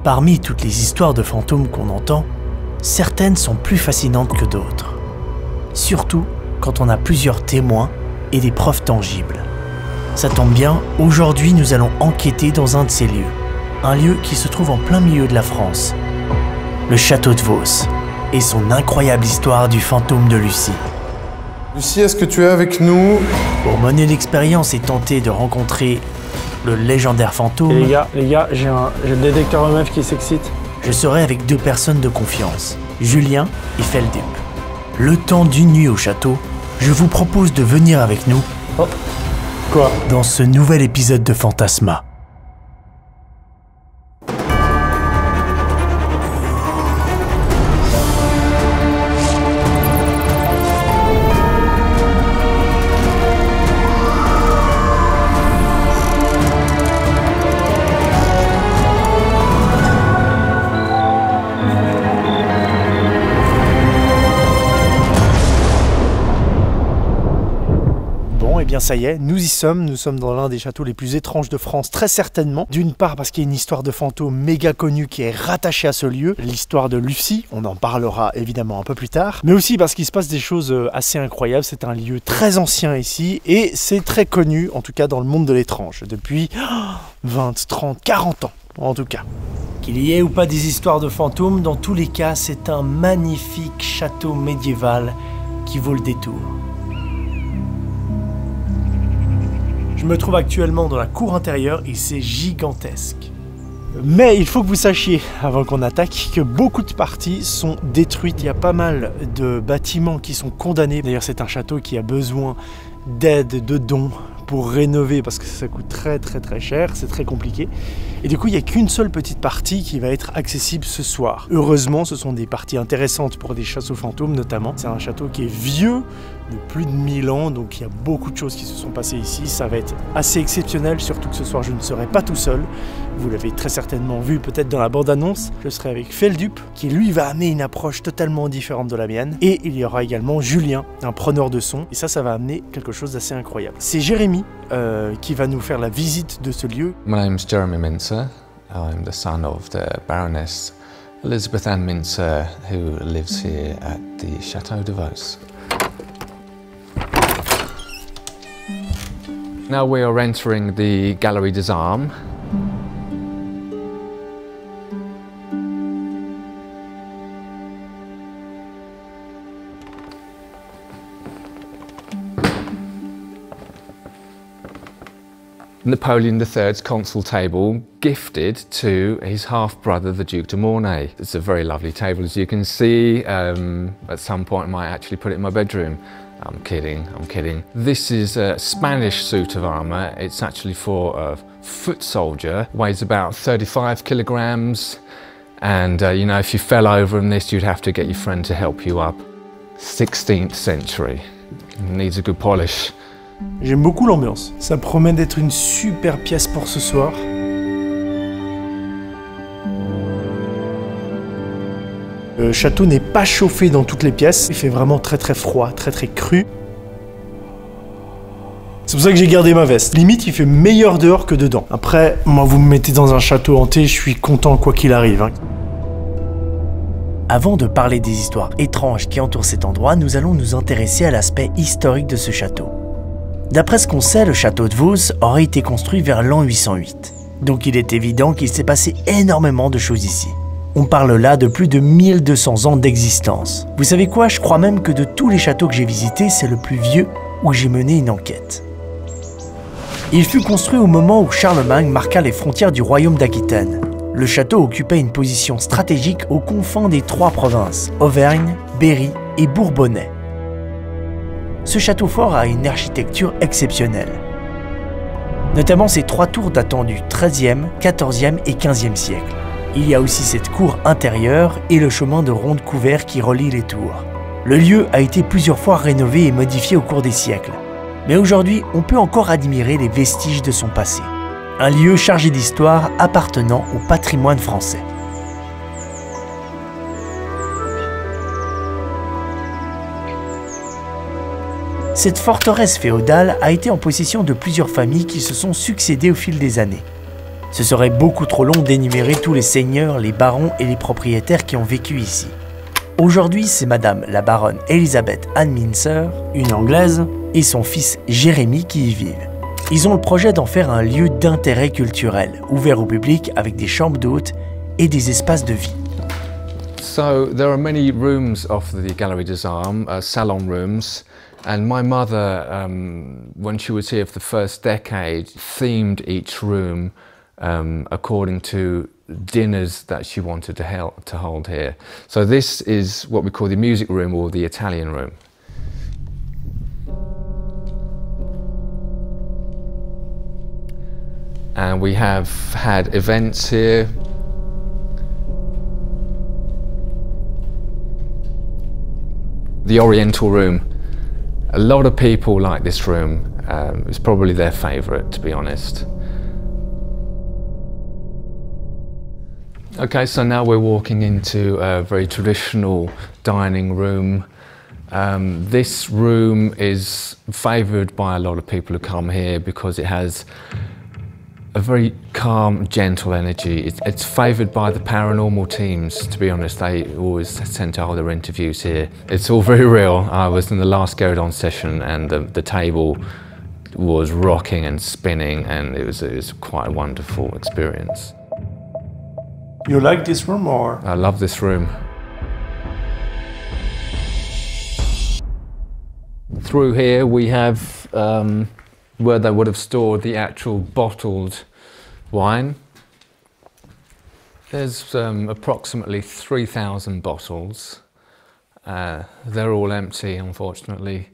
Parmi toutes les histoires de fantômes qu'on entend, certaines sont plus fascinantes que d'autres. Surtout quand on a plusieurs témoins et des preuves tangibles. Ça tombe bien, aujourd'hui nous allons enquêter dans un de ces lieux. Un lieu qui se trouve en plein milieu de la France. Le château de Vos et son incroyable histoire du fantôme de Lucie. Lucie, est-ce que tu es avec nous? Pour mener l'expérience et tenter de rencontrer le légendaire fantôme... Et les gars, j'ai le détecteur EMF qui s'excite. Je serai avec deux personnes de confiance, Julien et Feldup. Le temps d'une nuit au château, je vous propose de venir avec nous. Oh. Quoi? Dans ce nouvel épisode de Fantasma. Eh bien ça y est, nous y sommes dans l'un des châteaux les plus étranges de France, très certainement. D'une part parce qu'il y a une histoire de fantôme méga connue qui est rattachée à ce lieu, l'histoire de Lucie, on en parlera évidemment un peu plus tard, mais aussi parce qu'il se passe des choses assez incroyables. C'est un lieu très ancien ici, et c'est très connu, en tout cas dans le monde de l'étrange, depuis 20, 30, 40 ans en tout cas. Qu'il y ait ou pas des histoires de fantômes, dans tous les cas, c'est un magnifique château médiéval qui vaut le détour. Je me trouve actuellement dans la cour intérieure et c'est gigantesque. Mais il faut que vous sachiez, avant qu'on attaque, que beaucoup de parties sont détruites. Il y a pas mal de bâtiments qui sont condamnés. D'ailleurs, c'est un château qui a besoin d'aide, de dons pour rénover parce que ça coûte très cher, c'est très compliqué. Et du coup, il n'y a qu'une seule petite partie qui va être accessible ce soir. Heureusement, ce sont des parties intéressantes pour des châteaux fantômes notamment. C'est un château qui est vieux, de plus de 1000 ans, donc il y a beaucoup de choses qui se sont passées ici. Ça va être assez exceptionnel, surtout que ce soir je ne serai pas tout seul. Vous l'avez très certainement vu peut-être dans la bande-annonce. Je serai avec Feldup, qui lui va amener une approche totalement différente de la mienne. Et il y aura également Julien, un preneur de son. Et ça va amener quelque chose d'assez incroyable. C'est Jérémy qui va nous faire la visite de ce lieu. My name's Jeremy Mincer. I'm the son of the Baroness Elizabeth Ann Mincer, who lives here at the Château de Vos. Now we are entering the Galerie des Armes. Napoleon III's console table, gifted to his half-brother, the Duc de Mornay. It's a very lovely table, as you can see. At some point I might actually put it in my bedroom. I'm kidding. This is a Spanish suit of armour. It's actually for a foot soldier, weighs about 35 kilograms. And you know, if you fell over in this, you'd have to get your friend to help you up. 16th century, needs a good polish. J'aime beaucoup l'ambiance. Ça promet d'être une super pièce pour ce soir. Le château n'est pas chauffé dans toutes les pièces. Il fait vraiment très froid, très cru. C'est pour ça que j'ai gardé ma veste. Limite, il fait meilleur dehors que dedans. Après, moi, vous me mettez dans un château hanté, je suis content quoi qu'il arrive. Avant de parler des histoires étranges qui entourent cet endroit, nous allons nous intéresser à l'aspect historique de ce château. D'après ce qu'on sait, le château de Vos aurait été construit vers l'an 808. Donc il est évident qu'il s'est passé énormément de choses ici. On parle là de plus de 1200 ans d'existence. Vous savez quoi? Je crois même que de tous les châteaux que j'ai visités, c'est le plus vieux où j'ai mené une enquête. Il fut construit au moment où Charlemagne marqua les frontières du royaume d'Aquitaine. Le château occupait une position stratégique aux confins des trois provinces, Auvergne, Berry et Bourbonnais. Ce château fort a une architecture exceptionnelle. Notamment ses trois tours datant du XIIIe, XIVe et XVe siècle. Il y a aussi cette cour intérieure et le chemin de ronde couvert qui relie les tours. Le lieu a été plusieurs fois rénové et modifié au cours des siècles. Mais aujourd'hui, on peut encore admirer les vestiges de son passé. Un lieu chargé d'histoire appartenant au patrimoine français. Cette forteresse féodale a été en possession de plusieurs familles qui se sont succédées au fil des années. Ce serait beaucoup trop long d'énumérer tous les seigneurs, les barons et les propriétaires qui ont vécu ici. Aujourd'hui, c'est madame la baronne Elizabeth Ann Mincer, une Anglaise, et son fils Jérémy qui y vivent. Ils ont le projet d'en faire un lieu d'intérêt culturel, ouvert au public avec des chambres d'hôtes et des espaces de vie. So there are many rooms of the Galerie des Arts, salon rooms, and my mother, when she was here for the first decade, themed each room according to dinners that she wanted to hold here. So this is what we call the music room or the Italian room. And we have had events here. The Oriental room. A lot of people like this room. It's probably their favourite, to be honest. Okay, so now we're walking into a very traditional dining room. This room is favoured by a lot of people who come here because it has a very calm, gentle energy. It's favoured by the paranormal teams, to be honest. They always tend to hold their interviews here. It's all very real. I was in the last Gerodon session and the table was rocking and spinning, and it was quite a wonderful experience. You like this room or? I love this room. Through here we have where they would have stored the actual bottled wine. There's approximately 3,000 bottles. They're all empty, unfortunately.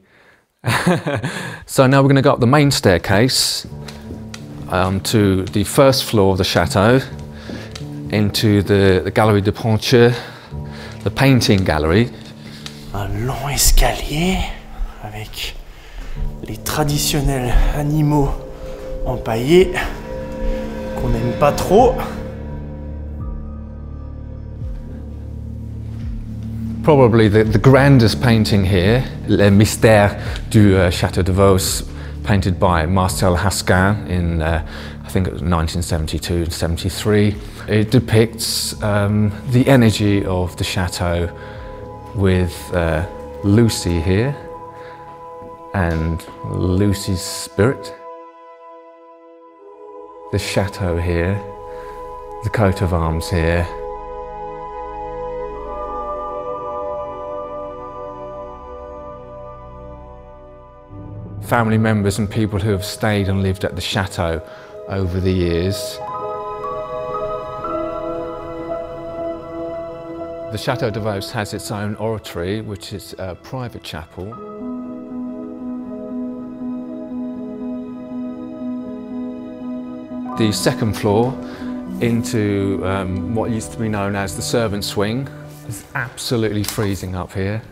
So now we're going to go up the main staircase to the first floor of the chateau, into the Galerie de Peinture, the painting gallery. Un long escalier avec les traditionnels animaux empaillés qu'on n'aime pas trop. Probably the grandest painting here, Le Mystère du Château de Vos, painted by Marcel Haskin in, I think it was 1972-73. It depicts the energy of the chateau with Lucy here and Lucy's spirit. The chateau here, the coat of arms here. Family members and people who have stayed and lived at the chateau over the years. The Château de Vos has its own oratory, which is a private chapel. The second floor into what used to be known as the servants' wing. It's absolutely freezing up here.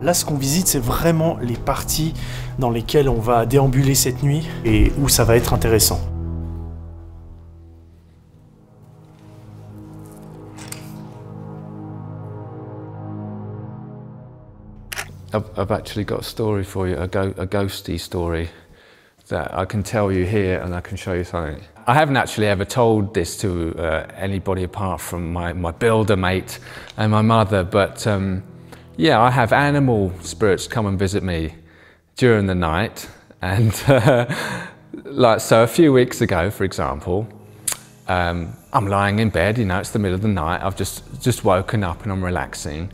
Là, ce qu'on visite, c'est vraiment les parties dans lesquelles on va déambuler cette nuit et où ça va être intéressant. I've actually got a story for you, a ghosty story that I can tell you here, and I can show you something. I haven't actually ever told this to anybody apart from my builder mate and my mother, but yeah, I have animal spirits come and visit me during the night, and like so a few weeks ago, for example, I'm lying in bed, you know, it's the middle of the night, I've just woken up and I'm relaxing,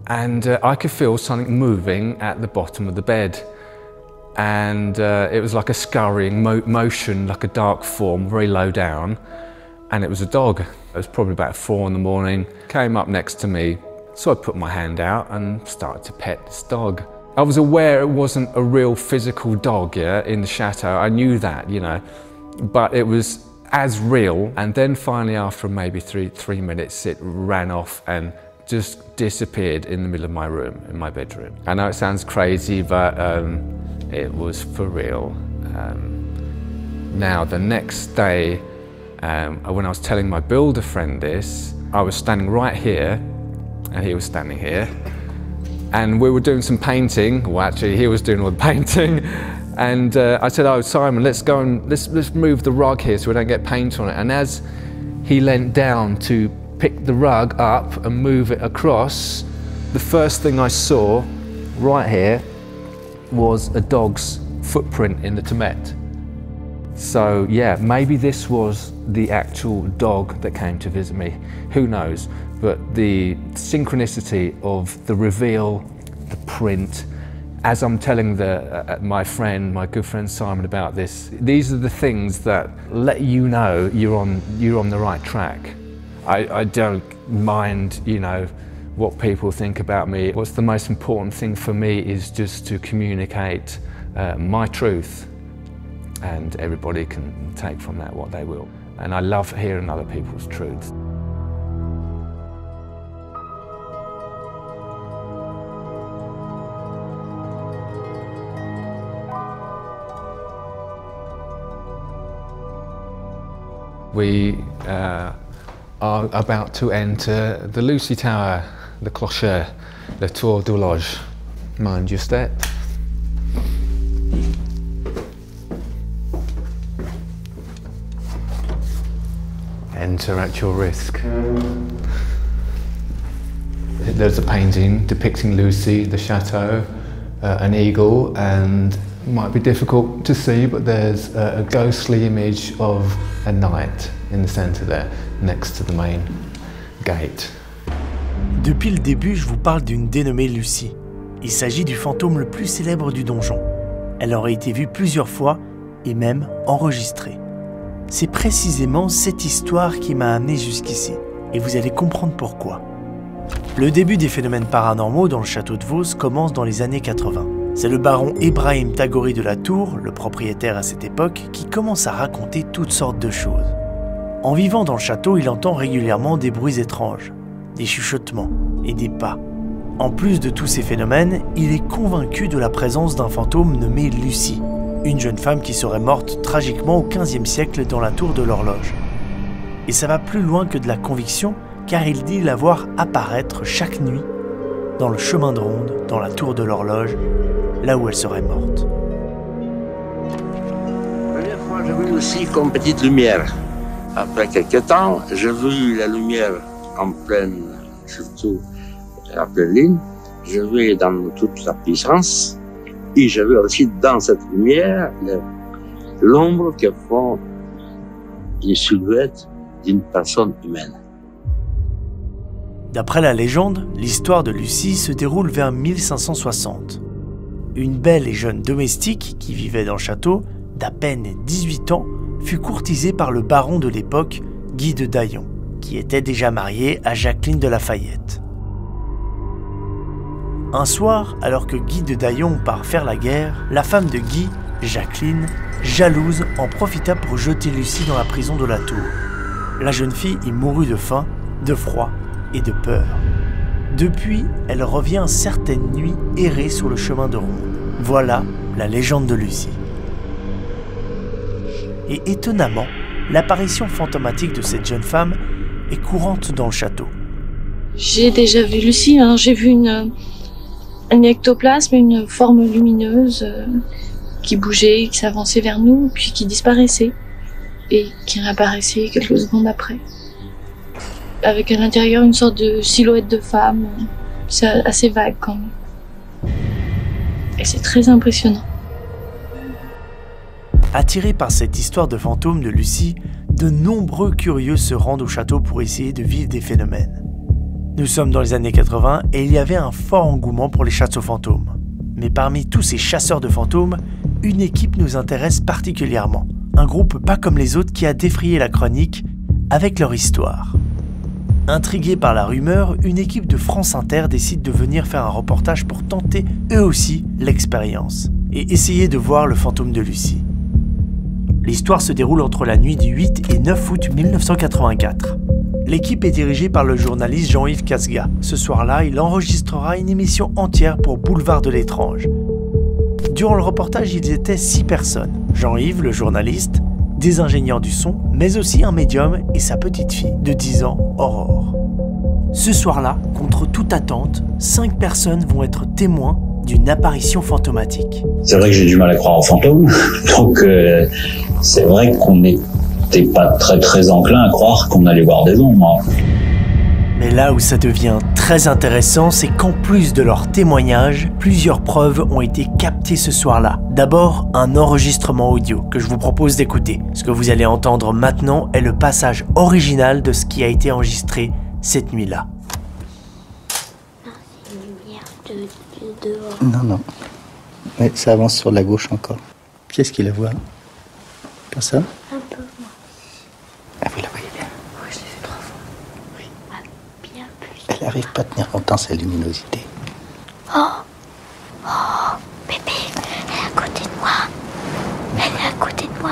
and I could feel something moving at the bottom of the bed, and it was like a scurrying motion, like a dark form, very low down, and it was a dog. It was probably about 4 in the morning, came up next to me. So I put my hand out and started to pet this dog. I was aware it wasn't a real physical dog, yeah, in the chateau. I knew that, you know, but it was as real. And then finally, after maybe three minutes, it ran off and just disappeared in the middle of my room, in my bedroom. I know it sounds crazy, but it was for real. Now, the next day, when I was telling my builder friend this, I was standing right here, and he was standing here, and we were doing some painting. Well, actually he was doing all the painting, And I said, oh, Simon, let's go and let's move the rug here so we don't get paint on it. And as he leant down to pick the rug up and move it across, the first thing I saw right here was a dog's footprint in the Tibet. So yeah, maybe this was the actual dog that came to visit me. Who knows? But the synchronicity of the reveal, the print, as I'm telling my good friend Simon about this, these are the things that let you know you're on the right track. I don't mind, you know, what people think about me. What's the most important thing for me is just to communicate my truth, and everybody can take from that what they will. And I love hearing other people's truths. We are about to enter the Lucy Tower, the Clocher, the Tour d'Horloge. Mind your step. Enter at your risk. There's a painting depicting Lucy, the chateau, an eagle, and it might be difficult to see, but there's a ghostly image of a knight in the center there, next to the main gate. Depuis le début, je vous parle d'une dénommée Lucy. Il s'agit du fantôme le plus célèbre du donjon. Elle aurait été vue plusieurs fois et même enregistrée. C'est précisément cette histoire qui m'a amené jusqu'ici, et vous allez comprendre pourquoi. Le début des phénomènes paranormaux dans le château de Vos commence dans les années 80. C'est le baron Ebrahim Tagori de la Tour, le propriétaire à cette époque, qui commence à raconter toutes sortes de choses. En vivant dans le château, il entend régulièrement des bruits étranges, des chuchotements et des pas. En plus de tous ces phénomènes, il est convaincu de la présence d'un fantôme nommé Lucy, une jeune femme qui serait morte tragiquement au XVe siècle dans la tour de l'horloge. Et ça va plus loin que de la conviction, car il dit la voir apparaître chaque nuit dans le chemin de ronde, dans la tour de l'horloge, là où elle serait morte. La première fois, j'ai vu Lucy comme petite lumière. Après quelques temps, j'ai vu la lumière en pleine, surtout à pleine ligne. Je vu dans toute sa puissance. Et j'ai vu aussi dans cette lumière l'ombre que font les silhouettes d'une personne humaine. D'après la légende, l'histoire de Lucy se déroule vers 1560. Une belle et jeune domestique qui vivait dans le château, d'à peine 18 ans, fut courtisée par le baron de l'époque, Guy de Daillon, qui était déjà marié à Jacqueline de Lafayette. Un soir, alors que Guy de Daillon part faire la guerre, la femme de Guy, Jacqueline, jalouse, en profita pour jeter Lucy dans la prison de la Tour. La jeune fille y mourut de faim, de froid et de peur. Depuis, elle revient certaines nuits errer sur le chemin de ronde. Voilà la légende de Lucy. Et étonnamment, l'apparition fantomatique de cette jeune femme est courante dans le château. J'ai déjà vu Lucy, hein. J'ai vu un ectoplasme, une forme lumineuse qui bougeait, qui s'avançait vers nous, puis qui disparaissait et qui réapparaissait quelques secondes après. Avec à l'intérieur une sorte de silhouette de femme, c'est assez vague quand même. Et c'est très impressionnant. Attirés par cette histoire de fantôme de Lucy, de nombreux curieux se rendent au château pour essayer de vivre des phénomènes. Nous sommes dans les années 80 et il y avait un fort engouement pour les chasses aux fantômes. Mais parmi tous ces chasseurs de fantômes, une équipe nous intéresse particulièrement. Un groupe pas comme les autres qui a défrayé la chronique avec leur histoire. Intrigués par la rumeur, une équipe de France Inter décide de venir faire un reportage pour tenter eux aussi l'expérience et essayer de voir le fantôme de Lucy. L'histoire se déroule entre la nuit du 8 et 9 août 1984. L'équipe est dirigée par le journaliste Jean-Yves Casga. Ce soir-là, il enregistrera une émission entière pour Boulevard de l'étrange. Durant le reportage, ils étaient 6 personnes. Jean-Yves, le journaliste, des ingénieurs du son, mais aussi un médium et sa petite fille de 10 ans, Aurore. Ce soir-là, contre toute attente, 5 personnes vont être témoins d'une apparition fantomatique. C'est vrai que j'ai du mal à croire aux fantômes, donc c'est vrai qu'on n'était pas très enclin à croire qu'on allait voir des ombres. Mais là où ça devient très intéressant, c'est qu'en plus de leurs témoignages, plusieurs preuves ont été captées ce soir-là. D'abord, un enregistrement audio que je vous propose d'écouter. Ce que vous allez entendre maintenant est le passage original de ce qui a été enregistré cette nuit-là. Non. Mais ça avance sur la gauche encore. Qu'est-ce qu'il la voit? Pas ça? Un peu, moi. Ah, vous la voyez bien? Oui, je l'ai vu 3 fois. Oui. Ah, bien plus. Elle n'arrive pas à tenir longtemps sa luminosité. Oh, bébé, elle est à côté de moi. Elle est à côté de moi.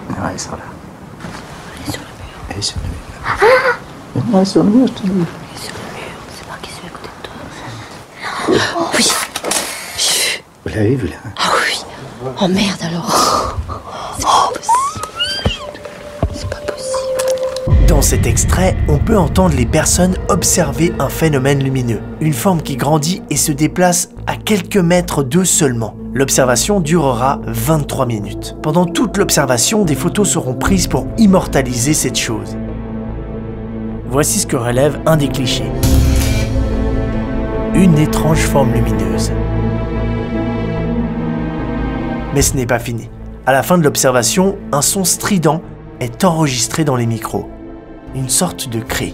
Non, elle est sur là. Elle est sur le mur. Elle est sur le mur. Ah! Mais non, elle est sur le mur, je te dis. Elle est sur le mur. C'est pas qui est à côté de toi. Oh, oui. Vous l'avez vu là? Ah oui. Oh merde alors. C'est pas possible. C'est pas possible. Dans cet extrait, on peut entendre les personnes observer un phénomène lumineux. Une forme qui grandit et se déplace à quelques mètres d'eux seulement. L'observation durera 23 minutes. Pendant toute l'observation, des photos seront prises pour immortaliser cette chose. Voici ce que relève un des clichés. Une étrange forme lumineuse. Mais ce n'est pas fini. À la fin de l'observation, un son strident est enregistré dans les micros. Une sorte de cri.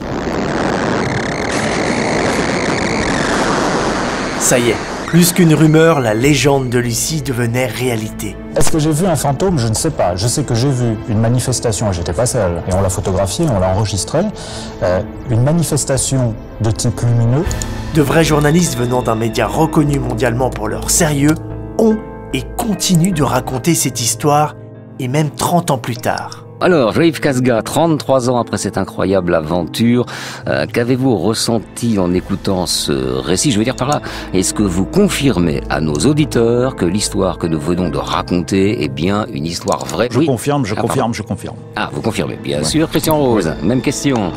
Ça y est, plus qu'une rumeur, la légende de Lucie devenait réalité. Est-ce que j'ai vu un fantôme? Je ne sais pas. Je sais que j'ai vu une manifestation, et j'étais pas seul, et on l'a photographiée, on l'a enregistrée, une manifestation de type lumineux. De vrais journalistes venant d'un média reconnu mondialement pour leur sérieux ont et continuent de raconter cette histoire, et même 30 ans plus tard. Alors, Jean-Yves Casga, 33 ans après cette incroyable aventure, qu'avez-vous ressenti en écoutant ce récit? Je veux dire par là, est-ce que vous confirmez à nos auditeurs que l'histoire que nous venons de raconter est bien une histoire vraie? Je confirme. Ah, vous confirmez, bien sûr. Christian Rose, même question.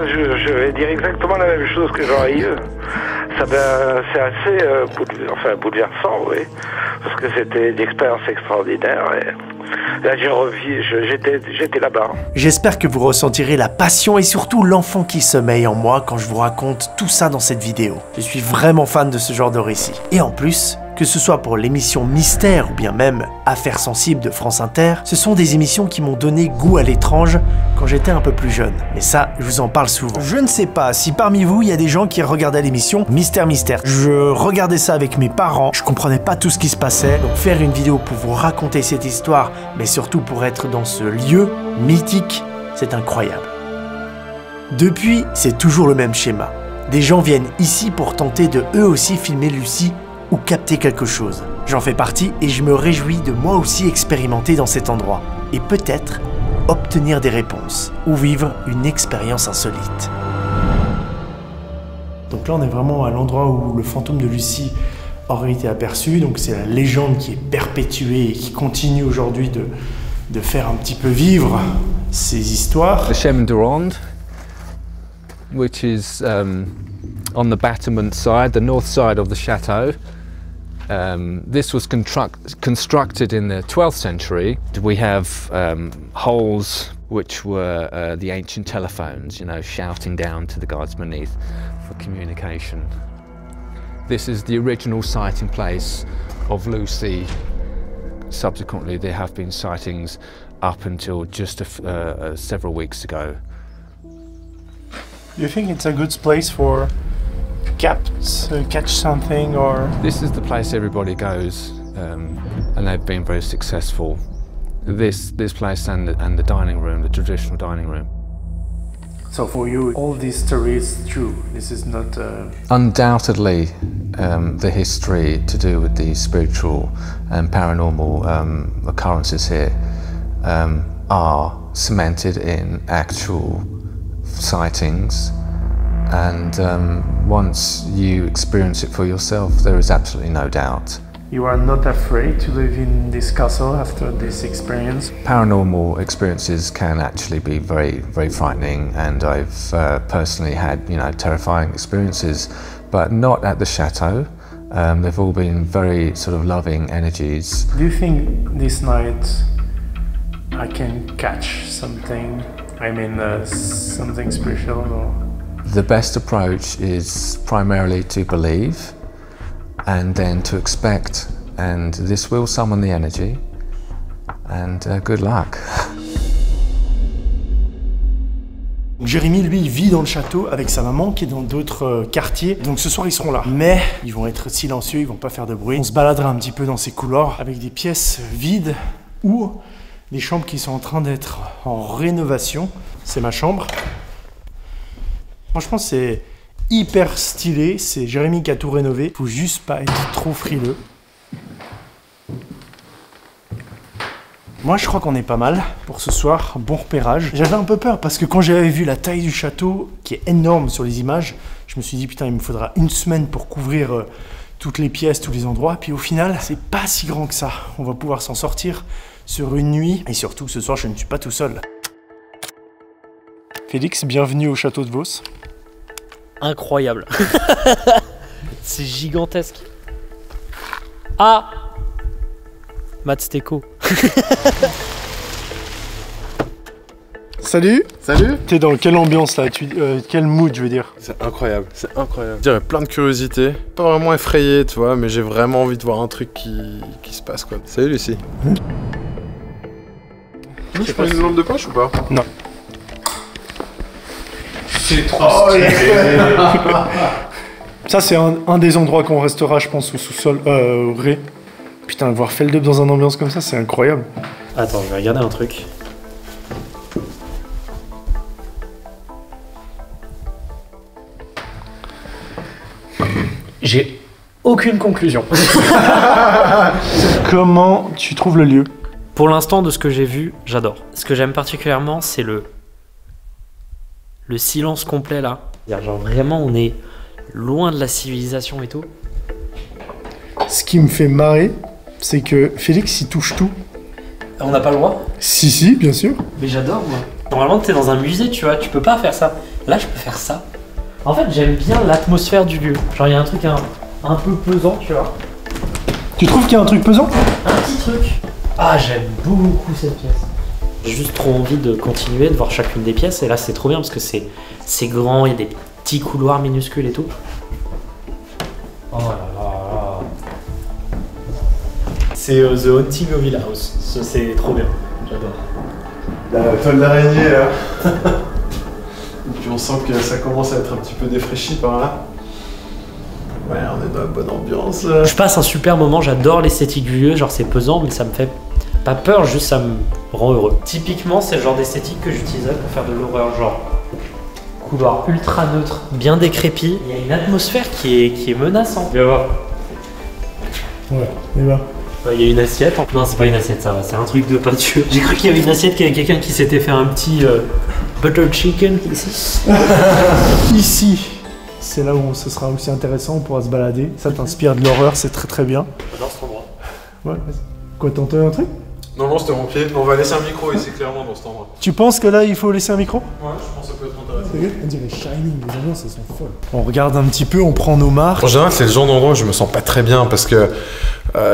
Je vais dire exactement la même chose que Jean-Yves. C'est assez bouleversant, oui, parce que c'était une expérience extraordinaire. Et là, j'étais là-bas. J'espère que vous ressentirez la passion et surtout l'enfant qui sommeille en moi quand je vous raconte tout ça dans cette vidéo. Je suis vraiment fan de ce genre de récit. Et en plus, que ce soit pour l'émission Mystère ou bien même Affaires sensibles de France Inter, ce sont des émissions qui m'ont donné goût à l'étrange quand j'étais un peu plus jeune. Mais ça, je vous en parle souvent. Je ne sais pas si parmi vous, il y a des gens qui regardaient l'émission Mystère. Je regardais ça avec mes parents, je comprenais pas tout ce qui se passait. Donc faire une vidéo pour vous raconter cette histoire, mais surtout pour être dans ce lieu mythique, c'est incroyable. Depuis, c'est toujours le même schéma. Des gens viennent ici pour tenter de eux aussi filmer Lucie ou capter quelque chose. J'en fais partie et je me réjouis de moi aussi expérimenter dans cet endroit et peut-être obtenir des réponses ou vivre une expérience insolite. Donc là on est vraiment à l'endroit où le fantôme de Lucie aurait été aperçu, donc c'est la légende qui est perpétuée et qui continue aujourd'hui de faire un petit peu vivre ces histoires. The Chemin Durand, which is on the battlement side, the north side of the chateau. This was constructed in the 12th century. We have holes which were the ancient telephones, you know, shouting down to the guards beneath for communication. This is the original sighting place of Lucy. Subsequently, there have been sightings up until just several weeks ago. Do you think it's a good place for catch something, or? This is the place everybody goes, and they've been very successful. This place and the dining room, the traditional dining room. So for you, all this story is true. This is not. Undoubtedly, the history to do with the spiritual and paranormal occurrences here are cemented in actual sightings. And once you experience it for yourself, there is absolutely no doubt. You are not afraid to live in this castle after this experience? Paranormal experiences can actually be very, very frightening, and I've personally had, you know, terrifying experiences, but not at the chateau. They've all been very sort of loving energies. Do you think this night I can catch something? I mean, something special? Or... The best approach is primarily to believe and then to expect, and this will summon the energy, and good luck. Jérémy, lui, il vit dans le château avec sa maman qui est dans d'autres quartiers. Donc ce soir, ils seront là. Mais ils vont être silencieux, ils vont pas faire de bruit. On se baladera un petit peu dans ces couloirs avec des pièces vides ou des chambres qui sont en train d'être en rénovation. C'est ma chambre. Franchement, c'est hyper stylé. C'est Jérémy qui a tout rénové. Faut juste pas être trop frileux. Moi, je crois qu'on est pas mal pour ce soir. Bon repérage. J'avais un peu peur parce que quand j'avais vu la taille du château, qui est énorme sur les images, je me suis dit, putain, il me faudra une semaine pour couvrir toutes les pièces, tous les endroits. Puis au final, c'est pas si grand que ça. On va pouvoir s'en sortir sur une nuit. Et surtout, ce soir, je ne suis pas tout seul. Félix, bienvenue au château de Vos. Incroyable. C'est gigantesque. Ah, Matt Steko. Salut. Salut. T'es dans quelle ambiance là? Quel mood, je veux dire? C'est incroyable, c'est incroyable. Je dirais plein de curiosité. Pas vraiment effrayé, tu vois, mais j'ai vraiment envie de voir un truc qui se passe, quoi. Salut Lucie. Je prends une lampe de poche ou pas? Non. C'est trop stylé. Ça, c'est un des endroits qu'on restera, je pense, au sous-sol, au rez. Putain, voir Feldup dans une ambiance comme ça, c'est incroyable. Attends, je vais regarder un truc. J'ai aucune conclusion. Comment tu trouves le lieu? Pour l'instant, de ce que j'ai vu, j'adore. Ce que j'aime particulièrement, c'est le silence complet là. Genre vraiment, on est loin de la civilisation et tout. Ce qui me fait marrer, c'est que Félix, il touche tout. On n'a pas le droit? Si, bien sûr. Mais j'adore, moi. Normalement, t'es dans un musée, tu vois, tu peux pas faire ça. Là, je peux faire ça. En fait, j'aime bien l'atmosphère du lieu. Genre, il y a un truc un peu pesant, tu vois. Tu trouves qu'il y a un truc pesant? Un petit truc. Ah, j'aime beaucoup cette pièce. J'ai juste trop envie de continuer, de voir chacune des pièces. Et là, c'est trop bien parce que c'est grand, il y a des petits couloirs minuscules et tout. Oh là là. C'est The Haunting of Hill House. C'est trop bien. J'adore. La toile d'araignée, là. Et puis on sent que ça commence à être un petit peu défraîchi par là. Ouais, on est dans la bonne ambiance. Je passe un super moment, j'adore l'esthétique du lieu. Genre, c'est pesant, mais ça me fait pas peur, juste ça me rend heureux. Typiquement, c'est le genre d'esthétique que j'utiliserais pour faire de l'horreur. Genre, couloir ultra neutre, bien décrépit. Il y a une atmosphère qui est menaçante. Viens voir. Ouais, et bah. Il y a une assiette. Non, c'est pas une assiette, ça va, c'est un truc de peinture. J'ai cru qu'il y avait une assiette, qu'il y avait quelqu'un qui s'était fait un petit butter chicken ici. Ici, c'est là où ce sera aussi intéressant, on pourra se balader. Ça t'inspire de l'horreur, c'est très très bien. J'adore cet endroit. Ouais, vas-y. Quoi, t'as entendu un truc? Non, c'était mon pied. On va laisser un micro ici, clairement, dans cet endroit. Tu penses que là, il faut laisser un micro? Ouais, je pense que ça peut être intéressant. On dirait Shining, les ambiances, elles sont folles. On regarde un petit peu, on prend nos marques. En général, c'est le genre d'endroit où je me sens pas très bien parce que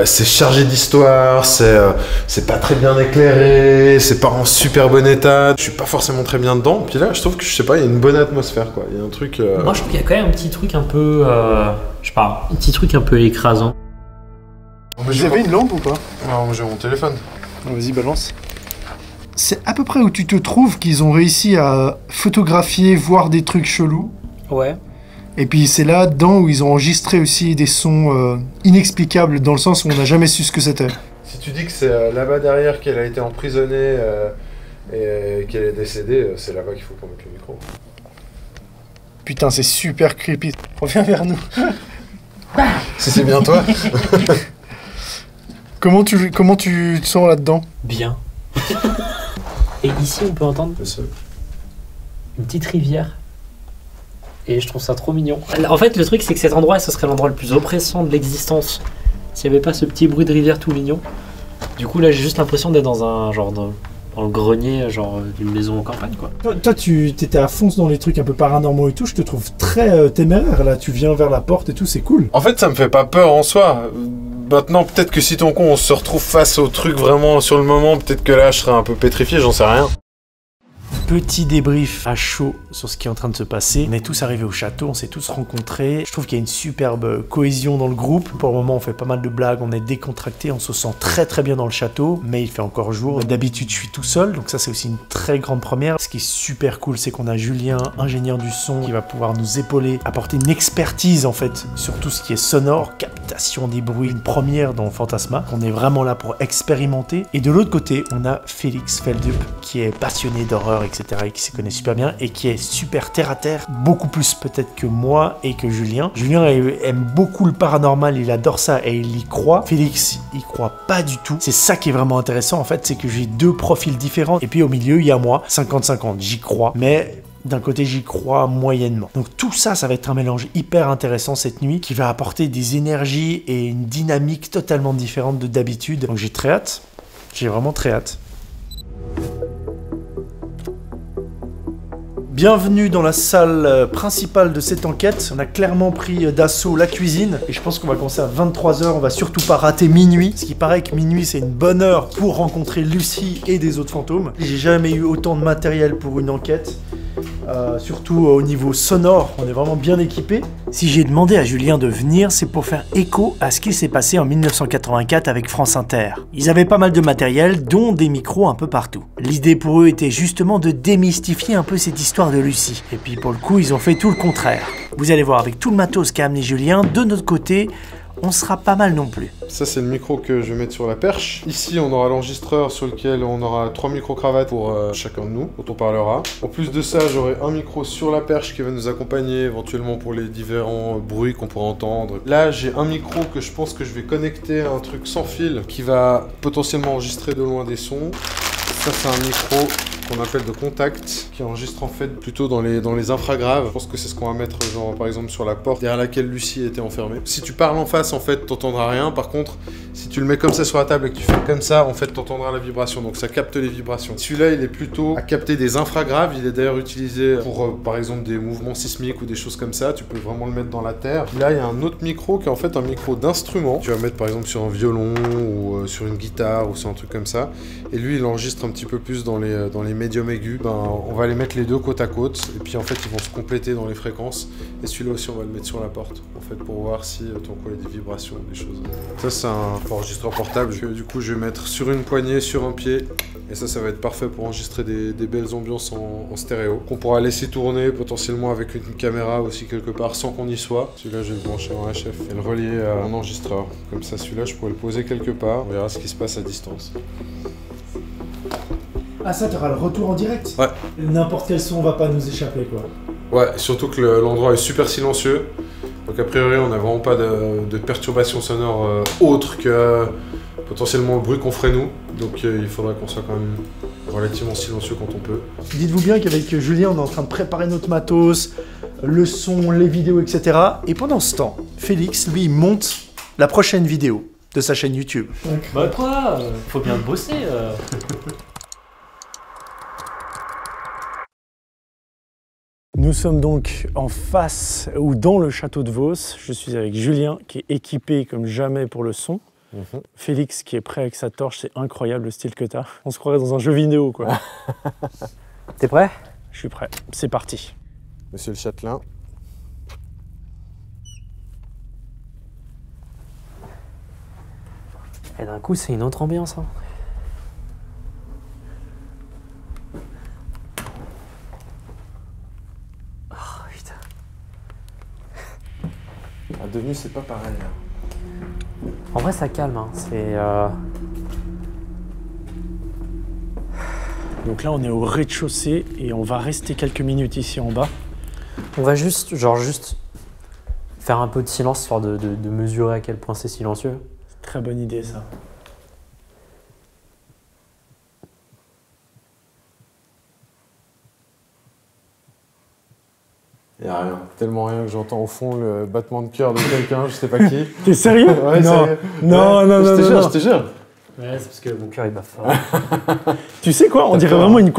c'est chargé d'histoire, c'est pas très bien éclairé, c'est pas en super bon état. Je suis pas forcément très bien dedans. Puis là, je trouve que, je sais pas, il y a une bonne atmosphère, quoi. Il y a un truc... Moi, je trouve qu'il y a quand même un petit truc un peu... je sais pas, un petit truc un peu écrasant. Vous avez une lampe ou pas? Non, j'ai mon téléphone. Vas-y, balance. C'est à peu près où tu te trouves qu'ils ont réussi à photographier, voir des trucs chelous. Ouais. Et puis c'est là-dedans où ils ont enregistré aussi des sons inexplicables, dans le sens où on n'a jamais su ce que c'était. Si tu dis que c'est là-bas derrière qu'elle a été emprisonnée et qu'elle est décédée, c'est là-bas qu'il faut qu'on mette le micro. Putain, c'est super creepy. Reviens vers nous. Si c'est bien toi. Comment tu te sens là-dedans? Bien. Et ici, on peut entendre une petite rivière. Et je trouve ça trop mignon. En fait, le truc, c'est que cet endroit, ce serait l'endroit le plus oppressant de l'existence s'il n'y avait pas ce petit bruit de rivière tout mignon. Du coup, là, j'ai juste l'impression d'être dans un genre dans le grenier, genre d'une maison en campagne, quoi. Toi, tu t'étais à fond dans les trucs un peu paranormaux et tout. Je te trouve très téméraire là. Tu viens vers la porte et tout, c'est cool. En fait, ça me fait pas peur en soi. Maintenant, peut-être que si ton con, on se retrouve face au truc vraiment sur le moment, peut-être que là, je serais un peu pétrifié, j'en sais rien. Petit débrief à chaud sur ce qui est en train de se passer. On est tous arrivés au château, on s'est tous rencontrés. Je trouve qu'il y a une superbe cohésion dans le groupe. Pour le moment, on fait pas mal de blagues, on est décontracté, on se sent très très bien dans le château. Mais il fait encore jour. D'habitude, je suis tout seul, donc ça c'est aussi une très grande première. Ce qui est super cool, c'est qu'on a Julien, ingénieur du son, qui va pouvoir nous épauler, apporter une expertise en fait sur tout ce qui est sonore, captation des bruits, une première dans Fantasma. On est vraiment là pour expérimenter. Et de l'autre côté, on a Félix Feldup, qui est passionné d'horreur, etc., et qui se connaît super bien et qui est super terre à terre, beaucoup plus peut-être que moi et que Julien. Julien aime beaucoup le paranormal, il adore ça et il y croit. Félix, il croit pas du tout. C'est ça qui est vraiment intéressant en fait, c'est que j'ai deux profils différents et puis au milieu il y a moi, 50-50, j'y crois, mais d'un côté j'y crois moyennement. Donc tout ça, ça va être un mélange hyper intéressant cette nuit qui va apporter des énergies et une dynamique totalement différente de d'habitude. Donc j'ai très hâte, j'ai vraiment très hâte. Bienvenue dans la salle principale de cette enquête. On a clairement pris d'assaut la cuisine et je pense qu'on va commencer à 23 h. On va surtout pas rater minuit. Ce qui paraît que minuit c'est une bonne heure pour rencontrer Lucie et des autres fantômes. J'ai jamais eu autant de matériel pour une enquête. Surtout au niveau sonore, on est vraiment bien équipé. Si j'ai demandé à Julien de venir, c'est pour faire écho à ce qui s'est passé en 1984 avec France Inter. Ils avaient pas mal de matériel, dont des micros un peu partout. L'idée pour eux était justement de démystifier un peu cette histoire de Lucie. Et puis pour le coup, ils ont fait tout le contraire. Vous allez voir, avec tout le matos qu'a amené Julien, de notre côté, on sera pas mal non plus. Ça, c'est le micro que je vais mettre sur la perche. Ici, on aura l'enregistreur sur lequel on aura 3 micro-cravates pour chacun de nous, dont on parlera. En plus de ça, j'aurai un micro sur la perche qui va nous accompagner éventuellement pour les différents bruits qu'on pourra entendre. Là, j'ai un micro que je pense que je vais connecter à un truc sans fil qui va potentiellement enregistrer de loin des sons. Ça, c'est un micro qu'on appelle de contact, qui enregistre en fait plutôt dans les infragraves. Je pense que c'est ce qu'on va mettre genre par exemple sur la porte derrière laquelle Lucie était enfermée. Si tu parles en face, en fait, t'entendras rien. Par contre, si tu le mets comme ça sur la table et que tu fais comme ça, en fait, t'entendras la vibration. Donc ça capte les vibrations. Celui-là, il est plutôt à capter des infragraves. Il est d'ailleurs utilisé pour par exemple des mouvements sismiques ou des choses comme ça. Tu peux vraiment le mettre dans la terre. Puis là, il y a un autre micro qui est en fait un micro d'instrument. Tu vas mettre par exemple sur un violon ou sur une guitare ou sur un truc comme ça. Et lui, il enregistre un petit peu plus dans les médiums aigus. On va les mettre les deux côte à côte et puis en fait ils vont se compléter dans les fréquences. Et celui-là aussi on va le mettre sur la porte en fait pour voir si ton coin a des vibrations, des choses. Ça c'est un enregistreur portable que du coup je vais mettre sur une poignée, sur un pied. Et ça va être parfait pour enregistrer des belles ambiances en stéréo. Qu'on pourra laisser tourner potentiellement avec une caméra aussi quelque part sans qu'on y soit. Celui-là je vais le brancher en HF et le relier à un enregistreur. Comme ça celui-là je pourrais le poser quelque part. On verra ce qui se passe à distance. Ah ça, t'auras le retour en direct? Ouais. N'importe quel son va pas nous échapper quoi. Ouais, surtout que l'endroit est super silencieux. Donc a priori on n'a vraiment pas de perturbation sonore autre que potentiellement le bruit qu'on ferait nous. Donc il faudrait qu'on soit quand même relativement silencieux quand on peut. Dites-vous bien qu'avec Julien on est en train de préparer notre matos, le son, les vidéos, etc. Et pendant ce temps, Félix, lui, il monte la prochaine vidéo de sa chaîne YouTube. Bah quoi, faut bien bosser. Nous sommes donc en face ou dans le château de Vos. Je suis avec Julien qui est équipé comme jamais pour le son. Félix qui est prêt avec sa torche, c'est incroyable le style que t'as. On se croirait dans un jeu vidéo quoi. T'es prêt? Je suis prêt, c'est parti. Monsieur le châtelain. Et d'un coup c'est une autre ambiance. Hein. À Devenu, c'est pas pareil. En vrai, ça calme. Hein. C'est. Donc là, on est au rez-de-chaussée et on va rester quelques minutes ici en bas. On va juste faire un peu de silence, histoire de mesurer à quel point c'est silencieux. Très bonne idée, ça. Il n'y a rien, tellement rien que j'entends au fond le battement de cœur de quelqu'un, je sais pas qui. T'es sérieux? Ouais, non. Sérieux. Non, ouais. non, non, je te non, jure, non. je te jure. Ouais, c'est parce que mon cœur il bat fort. Tu sais quoi, on dirait vraiment une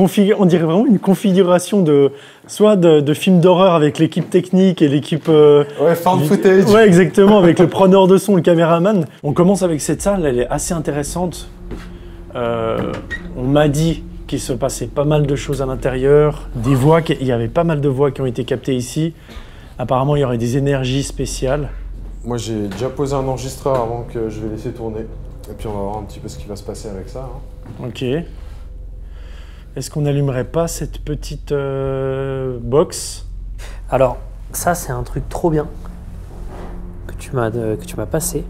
configuration de soit de film d'horreur avec l'équipe technique et l'équipe found footage. Ouais, exactement, avec le preneur de son, le caméraman. On commence avec cette salle, elle est assez intéressante. On m'a dit qu'il se passait pas mal de choses à l'intérieur, il y avait pas mal de voix qui ont été captées ici. Apparemment, il y aurait des énergies spéciales. Moi, j'ai déjà posé un enregistreur avant que je vais laisser tourner. Et puis, on va voir un petit peu ce qui va se passer avec ça. Ok. Est-ce qu'on n'allumerait pas cette petite box? Alors, ça, c'est un truc trop bien que tu m'as passé.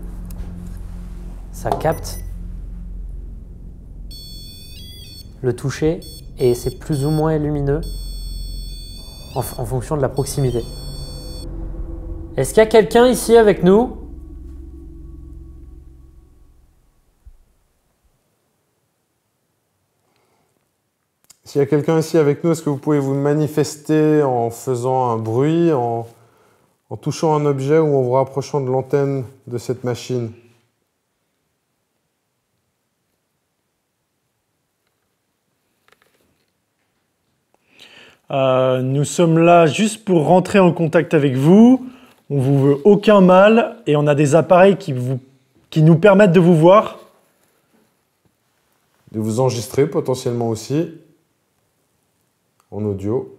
Ça capte le toucher et c'est plus ou moins lumineux en fonction de la proximité. Est-ce qu'il y a quelqu'un ici avec nous? S'il y a quelqu'un ici avec nous, est-ce que vous pouvez vous manifester en faisant un bruit, en touchant un objet ou en vous rapprochant de l'antenne de cette machine? Nous sommes là juste pour rentrer en contact avec vous. On vous veut aucun mal et on a des appareils qui nous permettent de vous voir. De vous enregistrer potentiellement aussi en audio.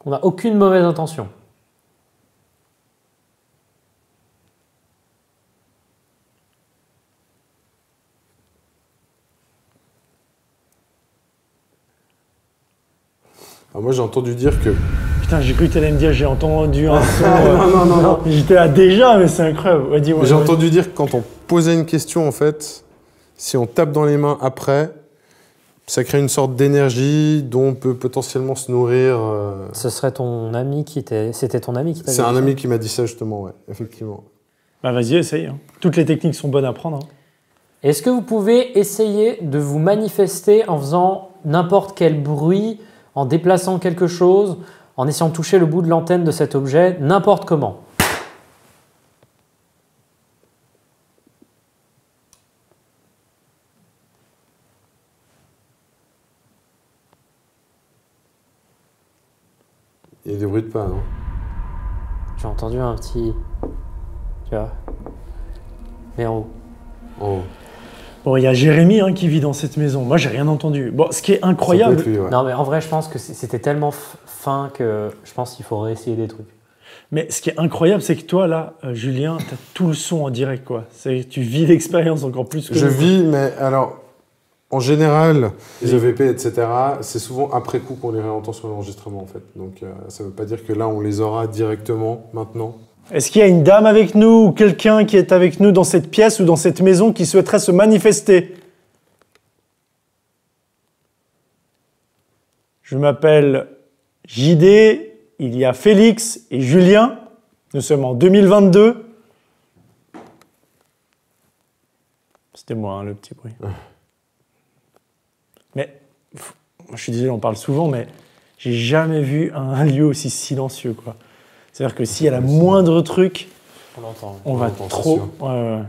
On n'a aucune mauvaise intention. Ah, moi j'ai entendu dire que... Putain, j'ai cru que tu allais me dire j'ai entendu un son. Non. J'étais là déjà, mais c'est incroyable. Ouais, dis-moi. J'ai entendu dire que quand on posait une question, en fait, si on tape dans les mains après, ça crée une sorte d'énergie dont on peut potentiellement se nourrir. Ce serait ton ami qui t'est... C'était ton ami qui t'a dit C'est ça? un ami qui m'a dit ça justement, ouais, effectivement. Bah vas-y, essaye. Hein. Toutes les techniques sont bonnes à prendre. Hein. Est-ce que vous pouvez essayer de vous manifester en faisant n'importe quel bruit, en déplaçant quelque chose, en essayant de toucher le bout de l'antenne de cet objet, n'importe comment? Il y a des bruits de pas, non? J'ai entendu un petit... Tu vois? Mais en haut. En haut. Bon, il y a Jérémy hein, qui vit dans cette maison. Moi, j'ai rien entendu. Bon, ce qui est incroyable... Lui, ouais. Non, mais en vrai, je pense que c'était tellement fin que je pense qu'il faut réessayer des trucs. Mais ce qui est incroyable, c'est que toi, là, Julien, tu as tout le son en direct, quoi. Tu vis l'expérience encore plus que Je nous. vis, mais alors, en général, les EVP, etc., c'est souvent après coup qu'on les réentend sur l'enregistrement, en fait. Donc, ça ne veut pas dire que là, on les aura directement, maintenant. Est-ce qu'il y a une dame avec nous ou quelqu'un qui est avec nous dans cette pièce ou dans cette maison qui souhaiterait se manifester? Je m'appelle JD, il y a Félix et Julien. Nous sommes en 2022. C'était moi, hein, le petit bruit. Mais, je suis désolé, on parle souvent, mais j'ai jamais vu un lieu aussi silencieux, quoi. C'est-à-dire que s'il y a la moindre truc, on va trop... Ouais.